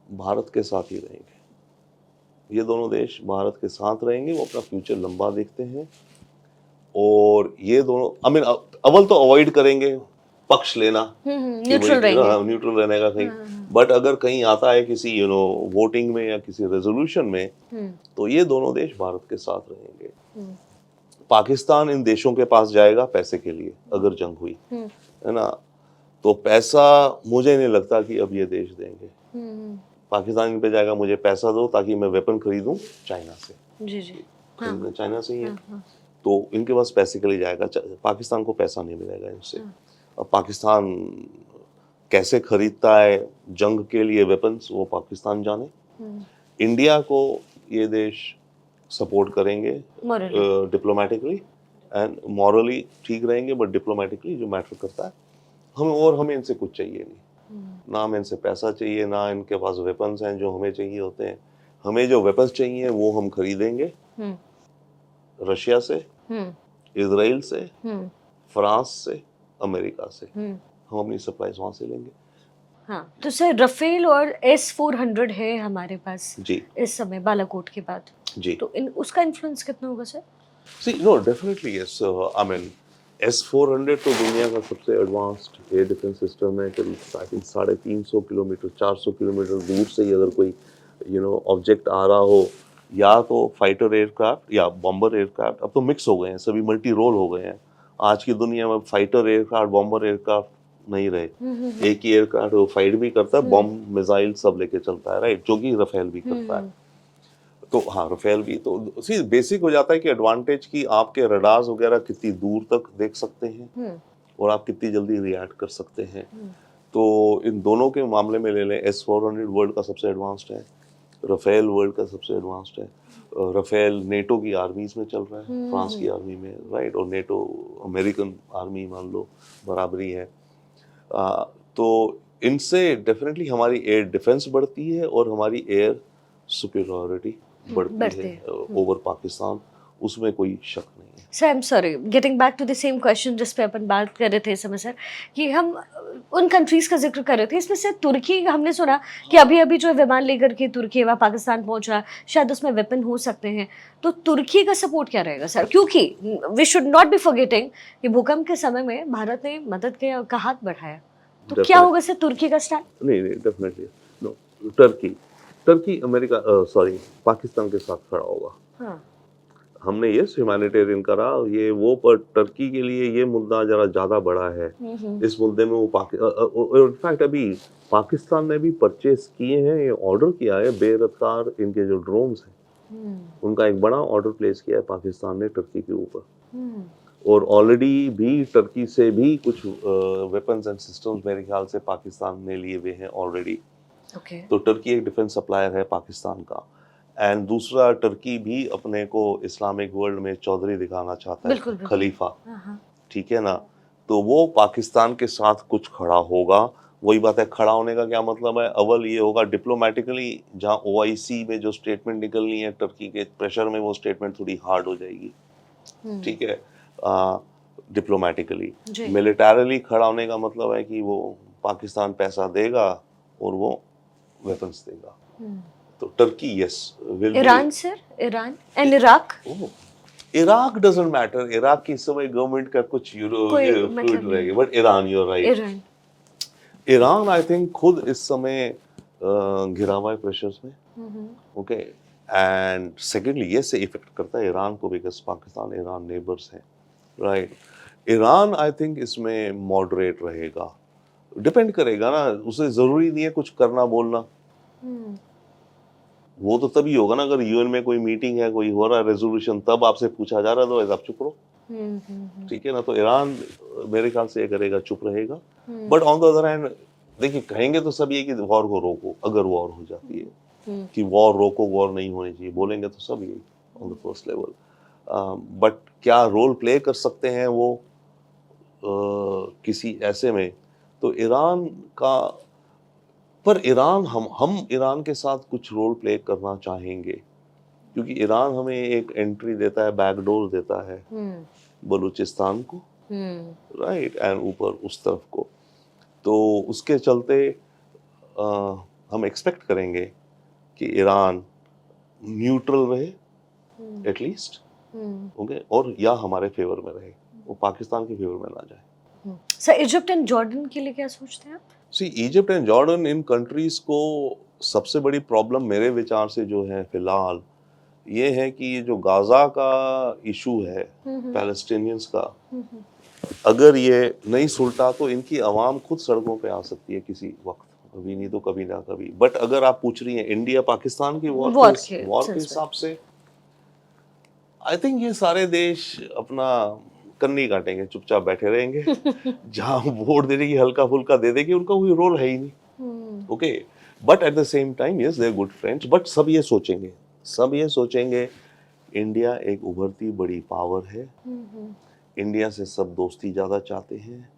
B: भारत के साथ ही रहेंगे, ये दोनों देश भारत के साथ रहेंगे, वो अपना फ्यूचर लंबा देखते हैं, और ये दोनों अव्वल तो अवॉइड करेंगे पक्ष लेना, न्यूट्रल रहने का कहीं, बट अगर कहीं आता है किसी वोटिंग में या किसी रेजोल्यूशन में, तो ये दोनों देश भारत के साथ रहेंगे। पाकिस्तान इन देशों के पास जाएगा पैसे के लिए, अगर जंग हुई, है ना, तो पैसा मुझे नहीं लगता कि अब ये देश देंगे। पाकिस्तान इन पे जाएगा, मुझे पैसा दो ताकि मैं वेपन खरीदूं चाइना से, खरीदना चाइना से ही है, तो इनके पास पैसे के लिए जाएगा, पाकिस्तान को पैसा नहीं मिलेगा इनसे। अब पाकिस्तान कैसे खरीदता है जंग के लिए वेपन्स, वो पाकिस्तान जाने। इंडिया को ये देश सपोर्ट करेंगे डिप्लोमेटिकली एंड मॉरली, ठीक रहेंगे, बट डिप्लोमेटिकली जो मैटर करता है हमें इनसे कुछ चाहिए नहीं, ना हमें इनसे पैसा चाहिए, ना इनके पास वेपन्स हैं जो हमें चाहिए होते हैं। हमें जो वेपन्स चाहिए वो हम खरीदेंगे रशिया से, इजराइल से, फ्रांस से, अमेरिका से, हम अपनी सप्लाईज वहां से लेंगे।
A: हाँ, तो सर राफेल और S-400 है हमारे पास जी इस समय बालाकोट के बाद जी, तो उसका इन्फ्लुएंस कितना होगा sir?
B: See, no, definitely yes. I mean, S-400 तो दुनिया का सबसे एडवांस्ड एयर डिफेंस सिस्टम है। करीब आई थिंक 350 किलोमीटर 400 किलोमीटर दूर से ही अगर कोई ऑब्जेक्ट आ रहा हो, या तो फाइटर एयरक्राफ्ट या बॉम्बर एयरक्राफ्ट, अब तो मिक्स हो गए हैं, सभी मल्टी रोल हो गए हैं। आज की दुनिया में फाइटर एयरक्राफ्ट बॉम्बर एयरक्राफ्ट नहीं रहे, एक ही एयरक्राफ्ट वो फाइट भी करता है, बॉम्ब मिसाइल सब लेके चलता है, राइट, जो कि राफेल भी करता है। तो हाँ, राफेल भी तो सी बेसिक हो जाता है कि एडवांटेज की आपके रडार्स वगैरह कितनी दूर तक देख सकते हैं और आप कितनी जल्दी रिएक्ट कर सकते हैं। तो इन दोनों के मामले में ले लें, S-400 वर्ल्ड का सबसे एडवांस्ड है, राफेल वर्ल्ड का सबसे एडवांस्ड है। राफेल नेटो की आर्मीज में चल रहा है, फ्रांस की आर्मी में, राइट, और नेटो अमेरिकन आर्मी मान लो बराबरी है। तो इनसे डेफिनेटली हमारी एयर डिफेंस बढ़ती है और हमारी एयर सुपीरियरिटी बढ़ती है ओवर पाकिस्तान, उसमें कोई शक नहीं है।
A: Sir, I am sorry, getting back to the same question जिस पे अपन बात कर रहे थे इस समय सर, कि हम उन कंट्रीज का जिक्र कर रहे थे, इसमें से तुर्की हमने सुना कि अभी अभी जो विमान लेकर के तुर्की व पाकिस्तान पहुंचा, शायद उसमें वेपन हो सकते हैं, तो तुर्की का सपोर्ट क्या रहेगा सर? क्योंकि we should not be forgetting कि भूकंप के समय में भारत ने मदद का हाथ बढ़ाया, तो क्या होगा सर तुर्की का स्टैंड?
B: नहीं, definitely no. Turkey America sorry Pakistan के साथ खड़ा होगा।
A: हाँ,
B: हमने ये ह्यूमैनिटेरियन करा ये वो, पर टर्की के लिए ये मुद्दा जरा ज़्यादा बड़ा है। इस मुद्दे में वो इनफैक्ट अभी पाकिस्तान ने भी परचेस किए हैं, ये ऑर्डर किया है बेरफ्तार इनके जो ड्रोन्स हैं, उनका एक बड़ा ऑर्डर प्लेस किया है पाकिस्तान ने टर्की के ऊपर। और ऑलरेडी भी टर्की से भी कुछ वेपन्स एंड सिस्टम्स मेरे ख्याल से पाकिस्तान ने लिए हुए हैं ऑलरेडी। तो टर्की एक डिफेंस सप्लायर है पाकिस्तान का। एंड दूसरा, टर्की भी अपने को इस्लामिक वर्ल्ड में चौधरी दिखाना चाहता है,
A: बिल्कुल।
B: खलीफा, ठीक है ना। तो वो पाकिस्तान के साथ कुछ खड़ा होगा। वही बात है, खड़ा होने का क्या मतलब है? अव्वल ये होगा डिप्लोमेटिकली, जहाँ OIC में जो स्टेटमेंट निकलनी है टर्की के प्रेशर में, वो स्टेटमेंट थोड़ी हार्ड हो जाएगी, ठीक है, डिप्लोमेटिकली। मिलिटरली खड़ा होने का मतलब है कि वो पाकिस्तान पैसा देगा और वो वेपन्स देगा। तो Turkey yes will.
A: Iran sir, Iran and Iraq?
B: Iraq doesn't matter, Iraq की इस समय गवर्नमेंट का कुछ फ्लूइड रहेगा, but Iran, you are right, Iran I think खुद इस समय घिरा हुआ है प्रेशर्स में, ओके। एंड सेकेंडली ये से इफेक्ट करता है ईरान को, बिकॉज पाकिस्तान ईरान नेबर्स हैं, राइट। ईरान आई थिंक इसमें मॉडरेट रहेगा, डिपेंड करेगा ना, उसे जरूरी नहीं है कुछ करना बोलना। वो तो तभी होगा ना अगर यूएन में कोई मीटिंग है, कोई हो रहा है रेजोल्यूशन, तब आपसे पूछा जा रहा है, तो आप चुप रहो, ठीक है ना। तो ईरान मेरे ख्याल से ये करेगा, चुप रहेगा। But on the other hand देखिए, कहेंगे तो सब ये कि वॉर को रोको, अगर वॉर हो जाती है कि वॉर रोको, वॉर नहीं होनी चाहिए, बोलेंगे तो सब यही on the first level. But क्या रोल प्ले कर सकते हैं वो किसी ऐसे में, तो ईरान का, पर ईरान हम ईरान के साथ कुछ रोल प्ले करना चाहेंगे, क्योंकि ईरान हमें एक एंट्री देता है, बैकडोर देता है बलूचिस्तान को, राइट, एंड ऊपर उस तरफ को। तो उसके चलते हम एक्सपेक्ट करेंगे कि ईरान न्यूट्रल रहे एटलीस्ट, ओके, और या हमारे फेवर में रहे, वो पाकिस्तान के फेवर में ना जाए।
A: सर, इजिप्ट एंड जॉर्डन के लिए क्या सोचते हैं आप?
B: सी, इजिप्ट एंड जॉर्डन, इन कंट्रीज को सबसे बड़ी प्रॉब्लम मेरे विचार से जो है फिलहाल, ये है कि ये जो गाजा का इशू है पैलेस्टीनियंस का, अगर ये नहीं सुलटा तो इनकी आवाम खुद सड़कों पे आ सकती है किसी वक्त, कभी नहीं तो कभी ना कभी। बट अगर आप पूछ रही हैं इंडिया पाकिस्तान की वॉर के हिसाब से, आई थिंक ये सारे देश अपना कन्नी काटेंगे, चुपचाप बैठे रहेंगे। जहां वोट देने की हल्का फुल्का दे देंगे, उनका कोई रोल है ही नहीं, okay. But at the same time yes, they are good friends, but सब ये सोचेंगे इंडिया एक उभरती बड़ी पावर है, इंडिया से सब दोस्ती ज़्यादा चाहते हैं,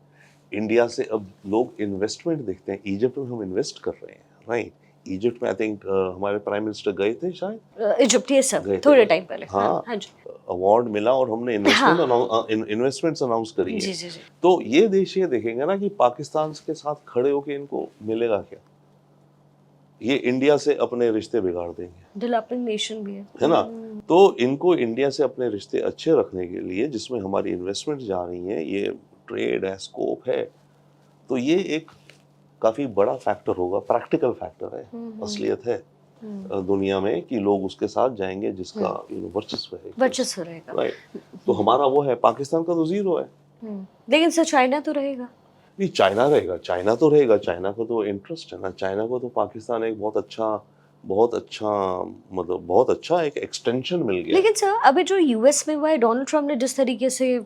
B: इंडिया से अब लोग इन्वेस्टमेंट देखते हैं। इजिप्ट में हम इन्वेस्ट कर रहे हैं, राइट। इजिप्ट में आई थिंक हमारे प्राइम मिनिस्टर गए थे शायद,
A: इजिप्ट, ये सब थोड़े टाइम पहले,
B: हाँ जी, अवार्ड मिला और हमने इन्वेस्टमेंट्स अनाउंस करी है।
A: जी।
B: तो ये देश ये देखेंगे ना कि पाकिस्तान के साथ खड़े होके इनको मिलेगा क्या, ये इंडिया से अपने रिश्ते बिगाड़ देंगे,
A: डेवलपिंग नेशन भी है
B: ना। तो इनको इंडिया से अपने रिश्ते अच्छे रखने के लिए, जिसमें हमारी इन्वेस्टमेंट जा रही है, ये ट्रेड है, स्कोप है, तो ये एक काफ़ी बड़ा फैक्टर होगा, प्रैक्टिकल फैक्टर है, असलियत है दुनिया में कि लोग उसके साथ जाएंगे जिसका वर्चस्व है,
A: वर्चस्व रहेगा।
B: राइट। तो हमारा वो है, पाकिस्तान का तो जीरो है।
A: लेकिन सर चाइना तो रहेगा।
B: नहीं, चाइना रहेगा, चाइना तो रहेगा, चाइना को तो इंटरेस्ट है ना, चाइना को तो पाकिस्तान एक बहुत अच्छा मतलब बहुत अच्छा एक एक्सटेंशन मिल गया।
A: लेकिन सर अभी जो यूएस में हुआ है, डोनाल्ड ट्रम्प ने जिस तरीके से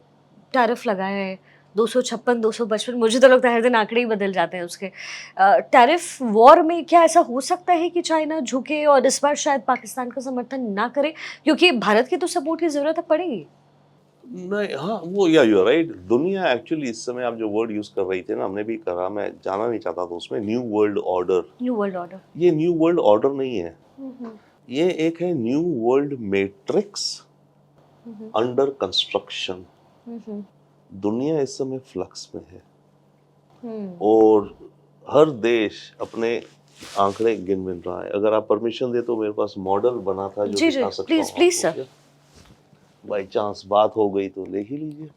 A: टैरिफ लगाया है 256, 255, मुझे तो लगता है हर दिन आंकड़े ही बदल जाते हैं उसके। टैरिफ वॉर में क्या ऐसा हो सकता है कि चाइना झुके और इस बार शायद पाकिस्तान का समर्थन ना करे, क्योंकि भारत की तो सपोर्ट की जरूरत पड़ेगी।
B: नहीं, हाँ, वो या यू राइट। दुनिया एक्चुअली इस समय आप जो वर्ड यूज कर रही थे ना, हमने भी करा, मैं जाना नहीं चाहता था उसमें, new world order.
A: New world order,
B: ये न्यू वर्ल्ड ऑर्डर नहीं है, ये एक है new world matrix under construction. दुनिया इस समय फ्लक्स में है और हर देश अपने आंकड़े गिन रहा है। अगर आप परमिशन दे तो मेरे पास मॉडल बना था जो
A: जी जी,
B: दिखा सकता हूँ
A: प्लीज प्लीज
B: आपको।
A: सर।
B: बाई चांस बात हो गई तो ले ही लीजिए।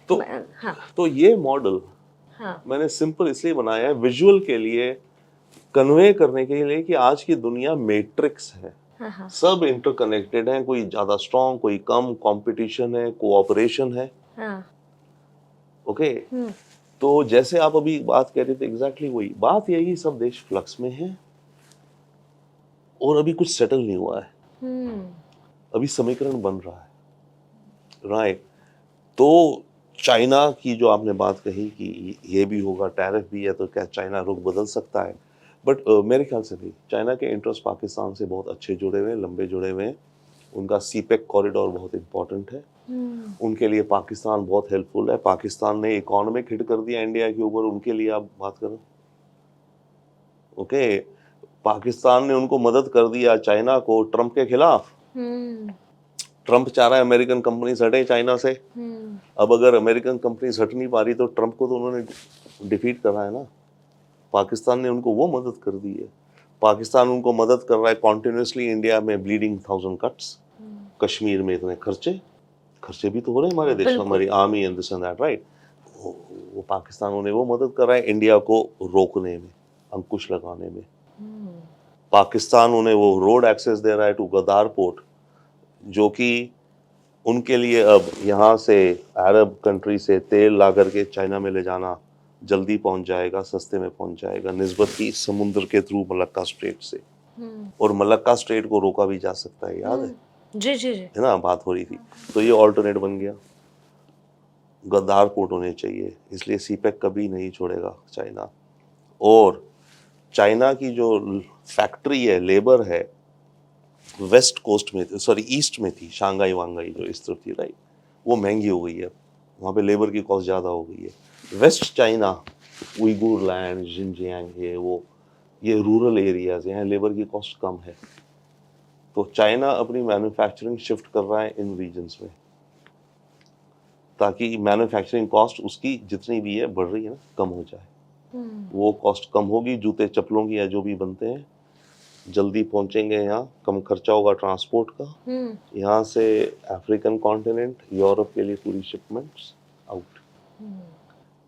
B: तो
A: हाँ
B: तो ये मॉडल
A: हाँ
B: मैंने सिंपल इसलिए बनाया है, विजुअल के लिए, कन्वे करने के लिए कि आज की दुनिया मैट्रिक्स है।
A: हाँ
B: सब इंटरकनेक्टेड है, कोई ज्यादा स्ट्रांग, कोई कम, कंपटीशन है, कोऑपरेशन है।
A: हाँ।
B: ओके, तो जैसे आप अभी बात कह रहे थे, एग्जैक्टली वही बात, यही सब देश फ्लक्स में है और अभी कुछ सेटल नहीं हुआ है, अभी समीकरण बन रहा है, राइट। तो चाइना की जो आपने बात कही कि ये भी होगा, टैरिफ भी है, तो क्या चाइना रुख बदल सकता है? बट मेरे ख्याल से नहीं। चाइना के इंटरेस्ट पाकिस्तान से बहुत अच्छे जुड़े हुए हैं, लंबे जुड़े हुए हैं। उनका सीपेक कॉरिडोर बहुत इंपॉर्टेंट है, उनके लिए पाकिस्तान बहुत हेल्पफुल है। पाकिस्तान ने इकोनॉमिक हिट कर दिया इंडिया के ऊपर, उनके लिए आप बात करो। ओके, पाकिस्तान ने उनको मदद कर दिया चाइना को ट्रम्प के खिलाफ। ट्रम्प चाह रहा है अमेरिकन कंपनी हटे चाइना से। अब अगर अमेरिकन कंपनी हट नहीं पा रही तो ट्रम्प को तो उन्होंने डिफीट करा है ना। पाकिस्तान ने उनको वो मदद कर दी है। पाकिस्तान उनको मदद कर रहा है कॉन्टिन्यूसली। इंडिया में ब्लीडिंग 1000 कट्स, कश्मीर में इतने खर्चे भी तो हो रहे हैं हमारे देश में, हमारी army and this and that, right. वो पाकिस्तान ने वो मदद कर रहा है इंडिया को रोकने में, अंकुश लगाने में। पाकिस्तान उन्हें वो रोड एक्सेस दे रहा है टू गदार पोर्ट, जो कि उनके लिए अब यहाँ से अरब कंट्री से तेल ला करके चाइना में ले जाना जल्दी पहुंच जाएगा, सस्ते में पहुंच जाएगा, निस्बत की समुद्र के थ्रू मलक्का स्ट्रेट से। और मलक्का स्ट्रेट को रोका भी जा सकता है, याद है?
A: जी जी जी,
B: है ना, बात हो रही थी। तो ये ऑल्टरनेट बन गया, गद्दार पोर्ट होने चाहिए, इसलिए सीपेक कभी नहीं छोड़ेगा चाइना। और चाइना की जो फैक्ट्री है, लेबर है, वेस्ट कोस्ट में, सॉरी ईस्ट में थी, शांघाई वांघाई जो इस तरफ थी, राइट, वो महंगी हो गई है, वहाँ पे लेबर की कॉस्ट ज़्यादा हो गई है। Waste China, Uyghur land, Jinjiang, ये रूरल एरियाज, यहाँ लेबर की कॉस्ट कम है। तो चाइना अपनी मैन्युफैक्चरिंग शिफ्ट कर रहा है इन रीजन्स में, ताकि मैन्युफैक्चरिंग कॉस्ट उसकी जितनी भी है बढ़ रही है ना, कम हो जाए। वो कॉस्ट कम होगी, जूते चप्पलों की या जो भी बनते हैं जल्दी पहुंचेंगे यहाँ, कम खर्चा होगा ट्रांसपोर्ट का। यहाँ से अफ्रीकन कॉन्टिनेंट, यूरोप के लिए पूरी शिपमेंट्स आउट।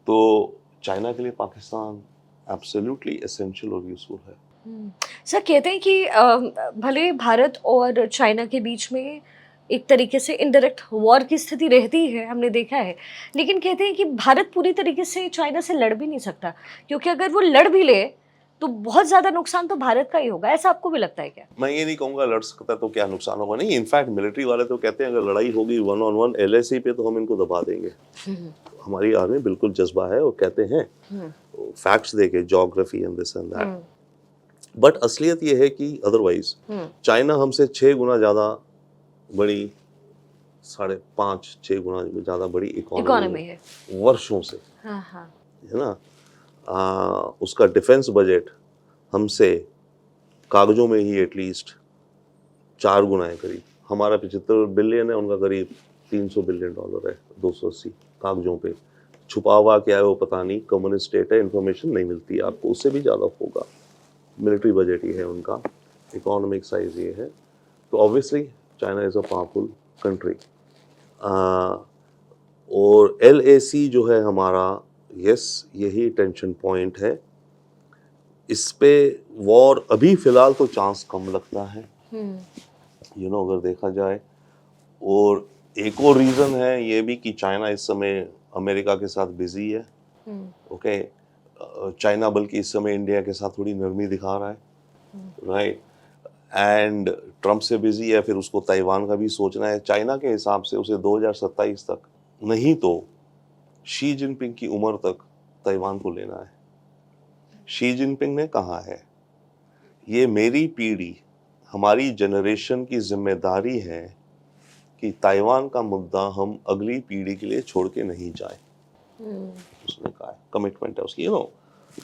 B: तो चाइना के लिए पाकिस्तान एब्सोल्युटली एसेंशियल और यूजफुल है।
A: सर कहते हैं कि भले भारत और चाइना के बीच में एक तरीके से इनडायरेक्ट वॉर की स्थिति रहती है, हमने देखा है, लेकिन कहते हैं कि भारत पूरी तरीके से चाइना से लड़ भी नहीं सकता, क्योंकि अगर वो लड़ भी ले तो बहुत ज्यादा नुकसान तो भारत का ही होगा। ऐसा आपको भी लगता है क्या?
B: मैं ये नहीं कहूँगा लड़ सकता तो क्या नुकसान होगा, नहीं। इनफैक्ट मिलिट्री वाले तो कहते हैं अगर लड़ाई होगी 1-on-1 LAC पे तो हम इनको दबा देंगे। हमारी आर्मी बिल्कुल जज्बा है, और कहते हैं फैक्ट्स देके, geography and this and that. But असलियत ये है कि अदरवाइज चाइना हमसे 6 गुना ज़्यादा बड़ी, 5.5-6 गुना ज़्यादा बड़ी इकोनॉमी है वर्षों से, है ना। उसका डिफेंस बजट हमसे कागजों में ही एटलीस्ट 4 गुना है करीब। हमारा 75 बिलियन है, उनका करीब $300 बिलियन है, 280 कागजों पे। छुपा हुआ क्या है वो पता नहीं, कम्युनिस्ट स्टेट है, इंफॉर्मेशन नहीं मिलती है आपको, उससे भी ज़्यादा होगा। मिलिट्री बजट ही है उनका। इकोनॉमिक साइज ये है, तो obviously China is a powerful country. और LAC जो है हमारा, यस यही टेंशन पॉइंट है। इस पे वॉर अभी फिलहाल तो चांस कम लगता है, अगर देखा जाए। और एक और रीज़न है ये भी कि चाइना इस समय अमेरिका के साथ बिजी है। ओके, चाइना बल्कि इस समय इंडिया के साथ थोड़ी नरमी दिखा रहा है, राइट। एंड ट्रम्प से बिजी है, फिर उसको ताइवान का भी सोचना है। चाइना के हिसाब से उसे 2027 तक नहीं तो शी जिनपिंग की उम्र तक ताइवान को लेना है। शी जिनपिंग ने कहा है, ये मेरी पीढ़ी, हमारी जनरेशन की जिम्मेदारी है कि ताइवान का मुद्दा हम अगली पीढ़ी के लिए छोड़ के नहीं जाए। उसने कहा है, कमिटमेंट है उसकी,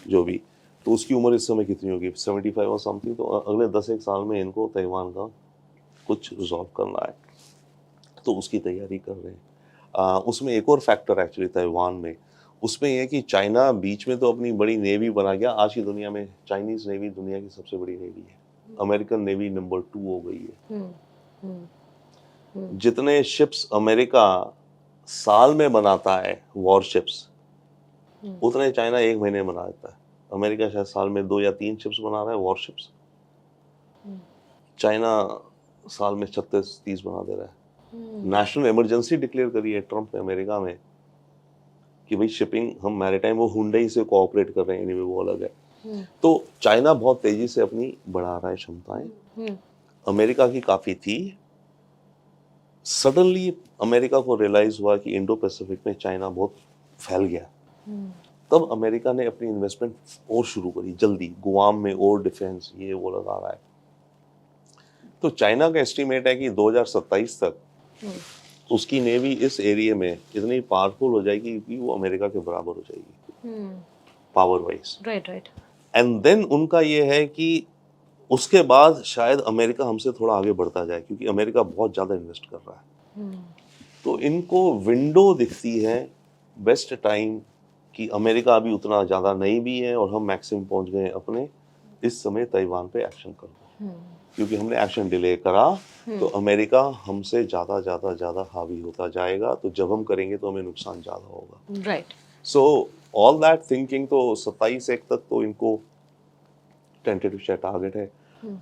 B: जो भी। तो उसकी उम्र इस समय कितनी होगी, 75 और समथिंग। तो अगले 10-1 साल में इनको ताइवान का कुछ रिजॉल्व करना है, तो उसकी तैयारी कर रहे हैं। उसमें एक और फैक्टर एक्चुअली ताइवान में, उसमें यह कि चाइना बीच में तो अपनी बड़ी नेवी बना गया। आज की दुनिया में चाइनीज नेवी दुनिया की सबसे बड़ी नेवी है, अमेरिकन नेवी नंबर 2 हो गई है। जितने शिप्स अमेरिका साल में बनाता है वॉरशिप्स, उतने चाइना 1 महीने बना देता है। अमेरिका शायद साल में 2 या 3 शिप्स बना रहा है वॉरशिप्स, चाइना साल में 36-30 बना दे रहा है। नेशनल इमरजेंसी डिक्लेयर करी है ट्रम्प ने अमेरिका में कि भाई शिपिंग हम मैरीटाइम, वो हुंडई से कोऑपरेट कर रहे हैं, एनीवे वो अलग है। तो चाइना बहुत तेजी से अपनी बढ़ा रहा है क्षमताएं। अमेरिका की काफी थी, सडनली अमेरिका को रियलाइज हुआ कि इंडो पैसिफिक में चाइना बहुत फैल गया। तब अमेरिका ने अपनी इन्वेस्टमेंट और शुरू करी जल्दी, गुआम में और डिफेंस ये वो लगा रहा है। तो चाइना का एस्टीमेट है कि 2027 तक उसकी नेवी इस एरिया में इतनी पावरफुल हो जाएगी कि वो अमेरिका के बराबर हो जाएगी power wise.
A: Right.
B: And then उनका ये है कि उसके बाद शायद अमेरिका हमसे थोड़ा आगे बढ़ता जाए, क्योंकि अमेरिका बहुत ज़्यादा इन्वेस्ट कर रहा है। तो इनको विंडो दिखती है, बेस्ट टाइम, कि अमेरिका अभी उतना ज़्यादा नहीं भी है और हम मैक्सिमम पहुंच गए अपने, इस समय ताइवान पे एक्शन कर दो। क्योंकि हमने एक्शन डिले करा तो अमेरिका हमसे ज़्यादा हावी होता जाएगा, तो जब हम करेंगे तो हमें नुकसान ज़्यादा होगा।
A: Right.
B: So all that thinking, तो 27 तक तो इनको टेंटेटिव टारगेट है।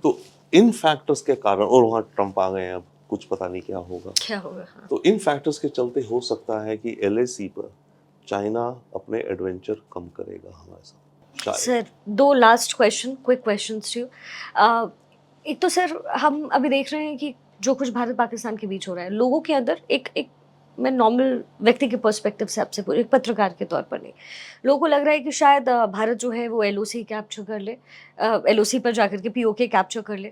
B: तो इन फैक्टर्स के कारण, और वहाँ ट्रम्प आ गए हैं, अब कुछ पता नहीं क्या होगा।
A: हाँ।
B: तो इन फैक्टर्स के चलते हो सकता है कि LAC पर चाइना अपने एडवेंचर कम करेगा हमारे साथ।
A: Sir, 2 last question, quick questions to you. एक तो सर, हम अभी देख रहे हैं कि जो कुछ भारत पाकिस्तान के बीच हो रहा है, लोगों के अंदर एक मैं नॉर्मल व्यक्ति के पर्सपेक्टिव से आपसे पूरी, एक पत्रकार के तौर पर नहीं, लोगों को लग रहा है कि शायद भारत जो है वो LOC कैप्चर कर ले, LOC पर जाकर के POK कैप्चर कर ले।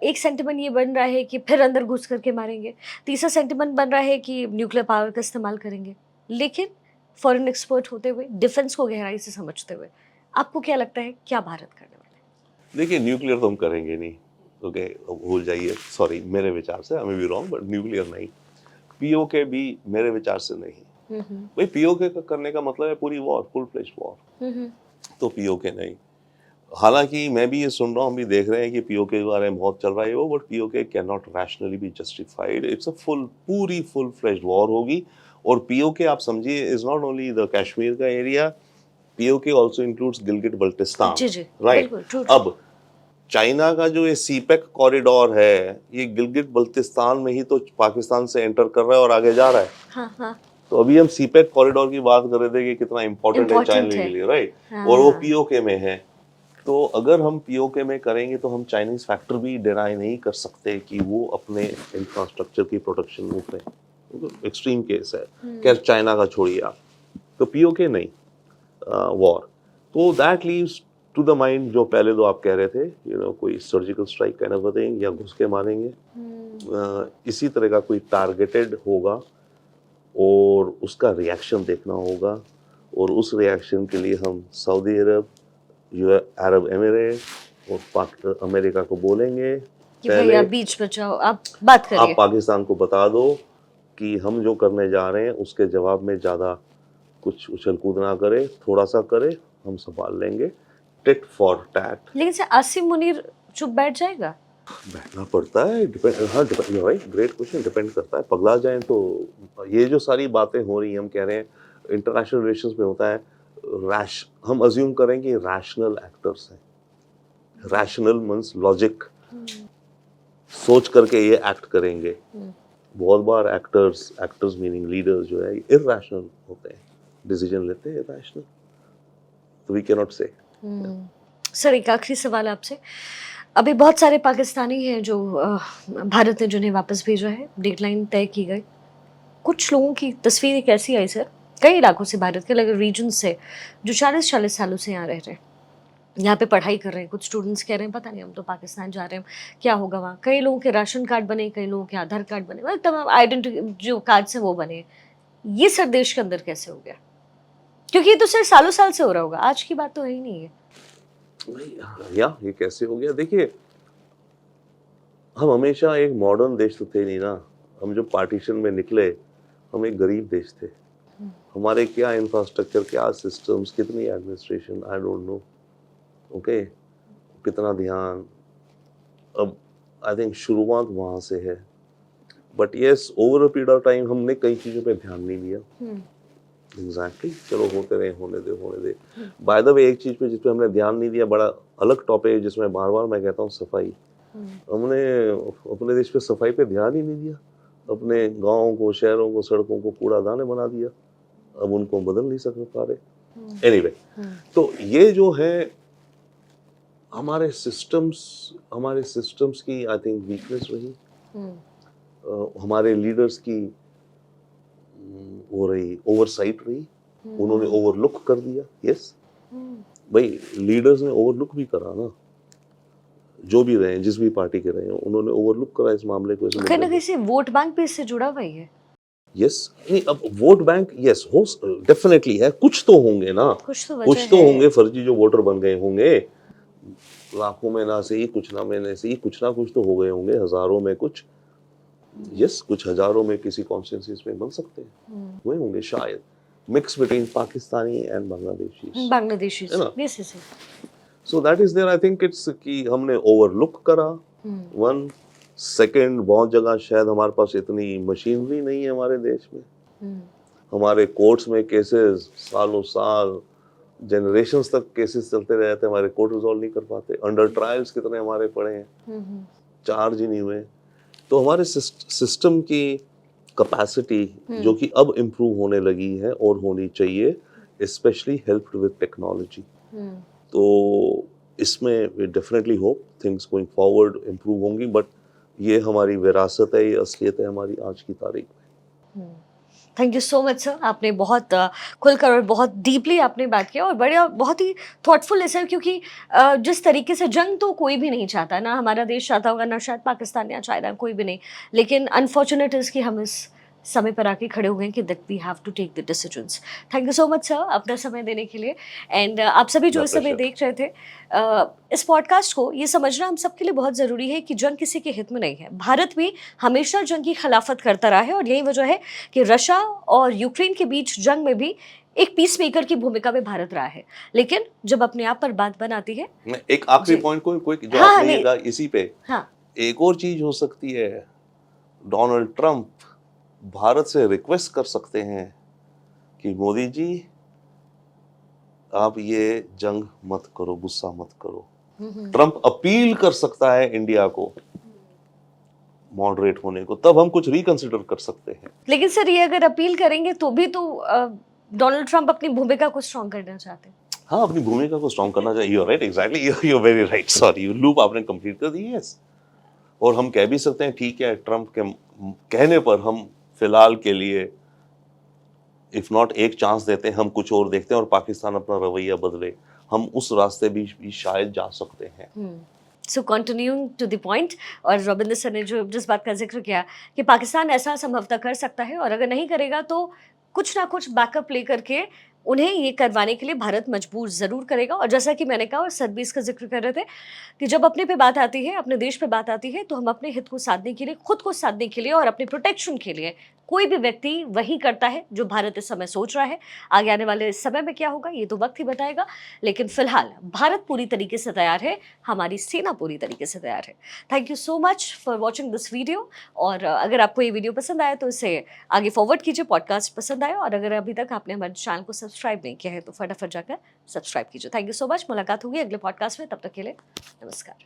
A: एक सेंटिमेंट ये बन रहा है कि फिर अंदर घुस करके मारेंगे। तीसरा सेंटिमेंट बन रहा है कि न्यूक्लियर पावर का इस्तेमाल करेंगे। लेकिन फॉरेन एक्सपर्ट होते हुए, डिफेंस को गहराई से समझते हुए, आपको क्या लगता है क्या भारत करने वाला है?
B: देखिए, न्यूक्लियर तो हम करेंगे नहीं, ओके, भूल जाइए, सॉरी, मेरे विचार से, I may be wrong, but nuclear नहीं। POK भी मेरे विचार से नहीं। भाई POK का करने का मतलब है पूरी वॉर, फुल फ्लेज्ड वॉर। तो POK नहीं। हालांकि मैं भी ये सुन रहा हूँ, हम भी देख रहे हैं कि POK के बारे में बहुत चल रहा है वो, but POK can not rationally be justified. It's a पूरी फुल फ्लेज्ड वॉर होगी। और POK आप समझिए is not only the Kashmir का area, POK also includes Gilgit Baltistan,
A: जी,
B: राइट।
A: बिल्कुल, ट्रू।
B: अब चाइना का जो ये CPEC कॉरिडोर है, ये गिलगिट बल्तिस्तान में ही तो पाकिस्तान से एंटर कर रहा है और आगे जा रहा है।
A: हाँ।
B: तो अभी हम CPEC कॉरिडोर की बात कर रहे थे कि कितना इंपॉर्टेंट है चाइना के लिए, राइट। और वो POK में है। तो अगर हम POK में करेंगे तो हम चाइनीज फैक्टर भी डिनाई नहीं कर सकते कि वो अपने इंफ्रास्ट्रक्चर की प्रोटेक्शन में उतरे। एक्सट्रीम केस है, खैर चाइना का छोड़िए आप। तो POK नहीं, वॉर। तो that leaves to the mind, जो पहले तो आप कह रहे थे, कोई surgical strike kind of thing, या घुस के मारेंगे। इसी तरह का कोई टारगेटेड होगा और उसका रिएक्शन देखना होगा। और उस रिएक्शन के लिए हम सऊदी अरब, अरब एमिरेट और अमेरिका को बोलेंगे
A: कि भाई आप बीच में जाओ, आप बात करिए।
B: आप पाकिस्तान को बता दो कि हम जो करने जा रहे हैं उसके जवाब में ज़्यादा कुछ उछल कूद ना करे, थोड़ा सा करे, हम संभाल लेंगे, टिट फॉर टैट।
A: लेकिन सर, आसिम मुनीर चुप बैठ जाएगा?
B: बैठना पड़ता है, डिपेंड, हाँ डिपेंड भाई, ग्रेट क्वेश्चन, डिपेंड करता है। पगला जाए तो ये जो सारी बातें हो रही हैं, हम कह रहे हैं इंटरनेशनल रिलेशंस में होता है रैश, हम अज्यूम करें कि रैशनल एक्टर्स हैं। रैशनल मीन्स लॉजिक, सोच करके ये एक्ट करेंगे। बहुत बार एक्टर्स मीनिंग लीडर्स जो है इरैशनल होते हैं, डिसीजन लेते हैं इरैशनल, तो वी कैन नॉट से।
A: सर एक आखिरी सवाल आपसे, अभी बहुत सारे पाकिस्तानी हैं जो भारत ने जिन्हें वापस भेजा है, डेडलाइन तय की गई, कुछ लोगों की तस्वीरें कैसी आई सर, कई इलाकों से, भारत के अलग रीजन से, जो 40-40 सालों से यहाँ रह रहे हैं, यहाँ पे पढ़ाई कर रहे हैं, कुछ स्टूडेंट्स कह रहे हैं पता नहीं हम तो पाकिस्तान जा रहे हैं, क्या होगा वहाँ। कई लोगों के राशन कार्ड बने, कई लोगों के आधार कार्ड बने, मतलब तमाम आइडेंटिटी जो कार्ड्स हैं वो बने। ये सर देश के अंदर कैसे हो गया? क्योंकि ये तो सर सालों साल से हो रहा होगा, आज की बात तो है ही नहीं है।
B: या ये कैसे हो गया? देखिए, हम हमेशा एक मॉडर्न देश तो थे नहीं ना। हम जो पार्टीशन में निकले, हम एक गरीब देश थे। हमारे क्या इंफ्रास्ट्रक्चर, क्या सिस्टम्स, कितनी administration, I don't know. Okay, कितना ध्यान, अब आई थिंक शुरुआत वहाँ से है। But yes, over a period of time हमने कई चीज़ों पे ध्यान नहीं दिया। एग्जैक्टली, चलो होते रहे, होने दे। बाय द वे, एक चीज़ पे जिस पे हमने ध्यान नहीं दिया, बड़ा अलग टॉपिक है जिसमें बार बार मैं कहता हूँ, सफाई। हमने अपने देश पे सफाई पे ध्यान ही नहीं दिया। अपने गाँव को, शहरों को, सड़कों को कूड़ादाने बना दिया। अब उनको बदल नहीं सक पा रहे। एनीवे, तो ये जो है हमारे सिस्टम्स की आई थिंक वीकनेस रही। हमारे लीडर्स की वो रही, ओवरसाइट रही। उन्होंने ओवरलुक कर दिया। यस भाई, लीडर्स ने ओवरलुक भी करा ना, जो भी रहे, जिस भी पार्टी के रहे, उन्होंने ओवरलुक करा इस मामले को।
A: कहीं ना कहीं से वोट बैंक भी इससे जुड़ा हुआ ही है।
B: यस, नहीं, अब वोट बैंक यस हो डेफिनेटली है, कुछ तो होंगे ना,
A: कुछ तो
B: होंगे फर्जी जो वोटर बन गए होंगे। लाखों में ना से ही कुछ ना, में से ही कुछ ना कुछ तो हो गए होंगे, हजारों में कुछ, यस कुछ हजारों में किसी कॉन्स्टिट्यूंसीज में बन सकते हैं, हुए होंगे शायद, mix between Pakistani and
A: Bangladeshi
B: है ना।
A: Yes yes.
B: So that is there, I think it's कि हमने ओवरलुक करा। वन सेकंड, बहुत जगह शायद हमारे पास इतनी मशीनरी नहीं है हमारे देश में। हमारे कोर्ट्स में केसेस सालों साल, जनरेशंस तक केसेस चलते रहते, हमारे कोर्ट रिजॉल्व नहीं कर पाते। अंडर ट्रायल्स कितने हमारे पड़े हैं, चार्ज ही नहीं हुए। तो हमारे सिस्टम की कैपेसिटी जो कि अब इम्प्रूव होने लगी है और होनी चाहिए, स्पेशली हेल्प्ड विद टेक्नोलॉजी। तो इसमें we definitely hope things going forward improve होंगी। बट ये हमारी विरासत है, ये असलियत है हमारी आज की तारीख में।
A: Thank you so much sir, आपने बहुत खुलकर और बहुत डीपली आपने बात किया, और बड़े बहुत ही थॉटफुल है सर, क्योंकि जिस तरीके से जंग तो कोई भी नहीं चाहता, ना हमारा देश चाहता होगा, ना शायद पाकिस्तान या चाइना, कोई भी नहीं। लेकिन अनफॉर्चुनेट इज़ कि हम इस समय पर आके खड़े हुए हैं कि that we have to take the decisions. Thank you so much sir अपना समय देने के लिए। एंड आप सभी जो इस समय देख रहे थे इस पॉडकास्ट को, ये समझना हम सबके लिए बहुत ज़रूरी है कि जंग किसी के हित में नहीं है। भारत भी हमेशा जंग की खिलाफत करता रहा है, और यही वजह है कि रशिया और यूक्रेन के बीच जंग में भी एक पीस मेकर की भूमिका में भारत रहा है। लेकिन जब अपने आप पर बात बनाती है,
B: एक आखिरी पॉइंट को जो
A: हाँ,
B: आपने कहा इसी पे,
A: हाँ,
B: एक और चीज हो सकती है, डोनाल्ड ट्रंप भारत से रिक्वेस्ट कर सकते हैं कि मोदी जी आप ये जंग मत करो, गुस्सा मत करो। ट्रंप अपील कर सकता है इंडिया को मॉडरेट होने को, तब हम कुछ रिकंसिडर कर सकते हैं।
A: लेकिन सर ये अगर अपील करेंगे तो भी तो डोनाल्ड ट्रंप अपनी भूमिका को स्ट्रॉन्ग करना चाहते हैं।
B: हाँ, अपनी भूमिका को स्ट्रॉन्ग करना चाहिए। You are right, exactly, you are very right, sorry, loop आपने कंप्लीट कर दी। यस, और हम कह भी सकते हैं ठीक है, ट्रंप के कहने पर हम फिलहाल के लिए इफ नॉट एक चांस देते हैं, हम कुछ और देखते हैं और पाकिस्तान अपना रवैया बदले, हम उस रास्ते भी शायद जा सकते हैं।
A: So continuing to the point, और रविंद्र सर ने जो जिस बात का जिक्र किया कि पाकिस्तान ऐसा संभवतः कर सकता है, और अगर नहीं करेगा तो कुछ ना कुछ बैकअप ले करके उन्हें ये करवाने के लिए भारत मजबूर ज़रूर करेगा। और जैसा कि मैंने कहा, और सर भी इसका जिक्र कर रहे थे, कि जब अपने पे बात आती है, अपने देश पे बात आती है, तो हम अपने हित को साधने के लिए, खुद को साधने के लिए और अपने प्रोटेक्शन के लिए कोई भी व्यक्ति वही करता है जो भारत इस समय सोच रहा है। आगे आने वाले समय में क्या होगा ये तो वक्त ही बताएगा, लेकिन फिलहाल भारत पूरी तरीके से तैयार है, हमारी सेना पूरी तरीके से तैयार है। Thank you so much for watching this video. और अगर आपको ये वीडियो पसंद आया तो इसे आगे फॉरवर्ड कीजिए, पॉडकास्ट पसंद आया, और अगर अभी तक आपने हमारे चैनल को सब्सक्राइब नहीं किया है तो फटाफट जाकर सब्सक्राइब कीजिए। Thank you so much. मुलाकात होगी अगले पॉडकास्ट में, तब तक के लिए नमस्कार।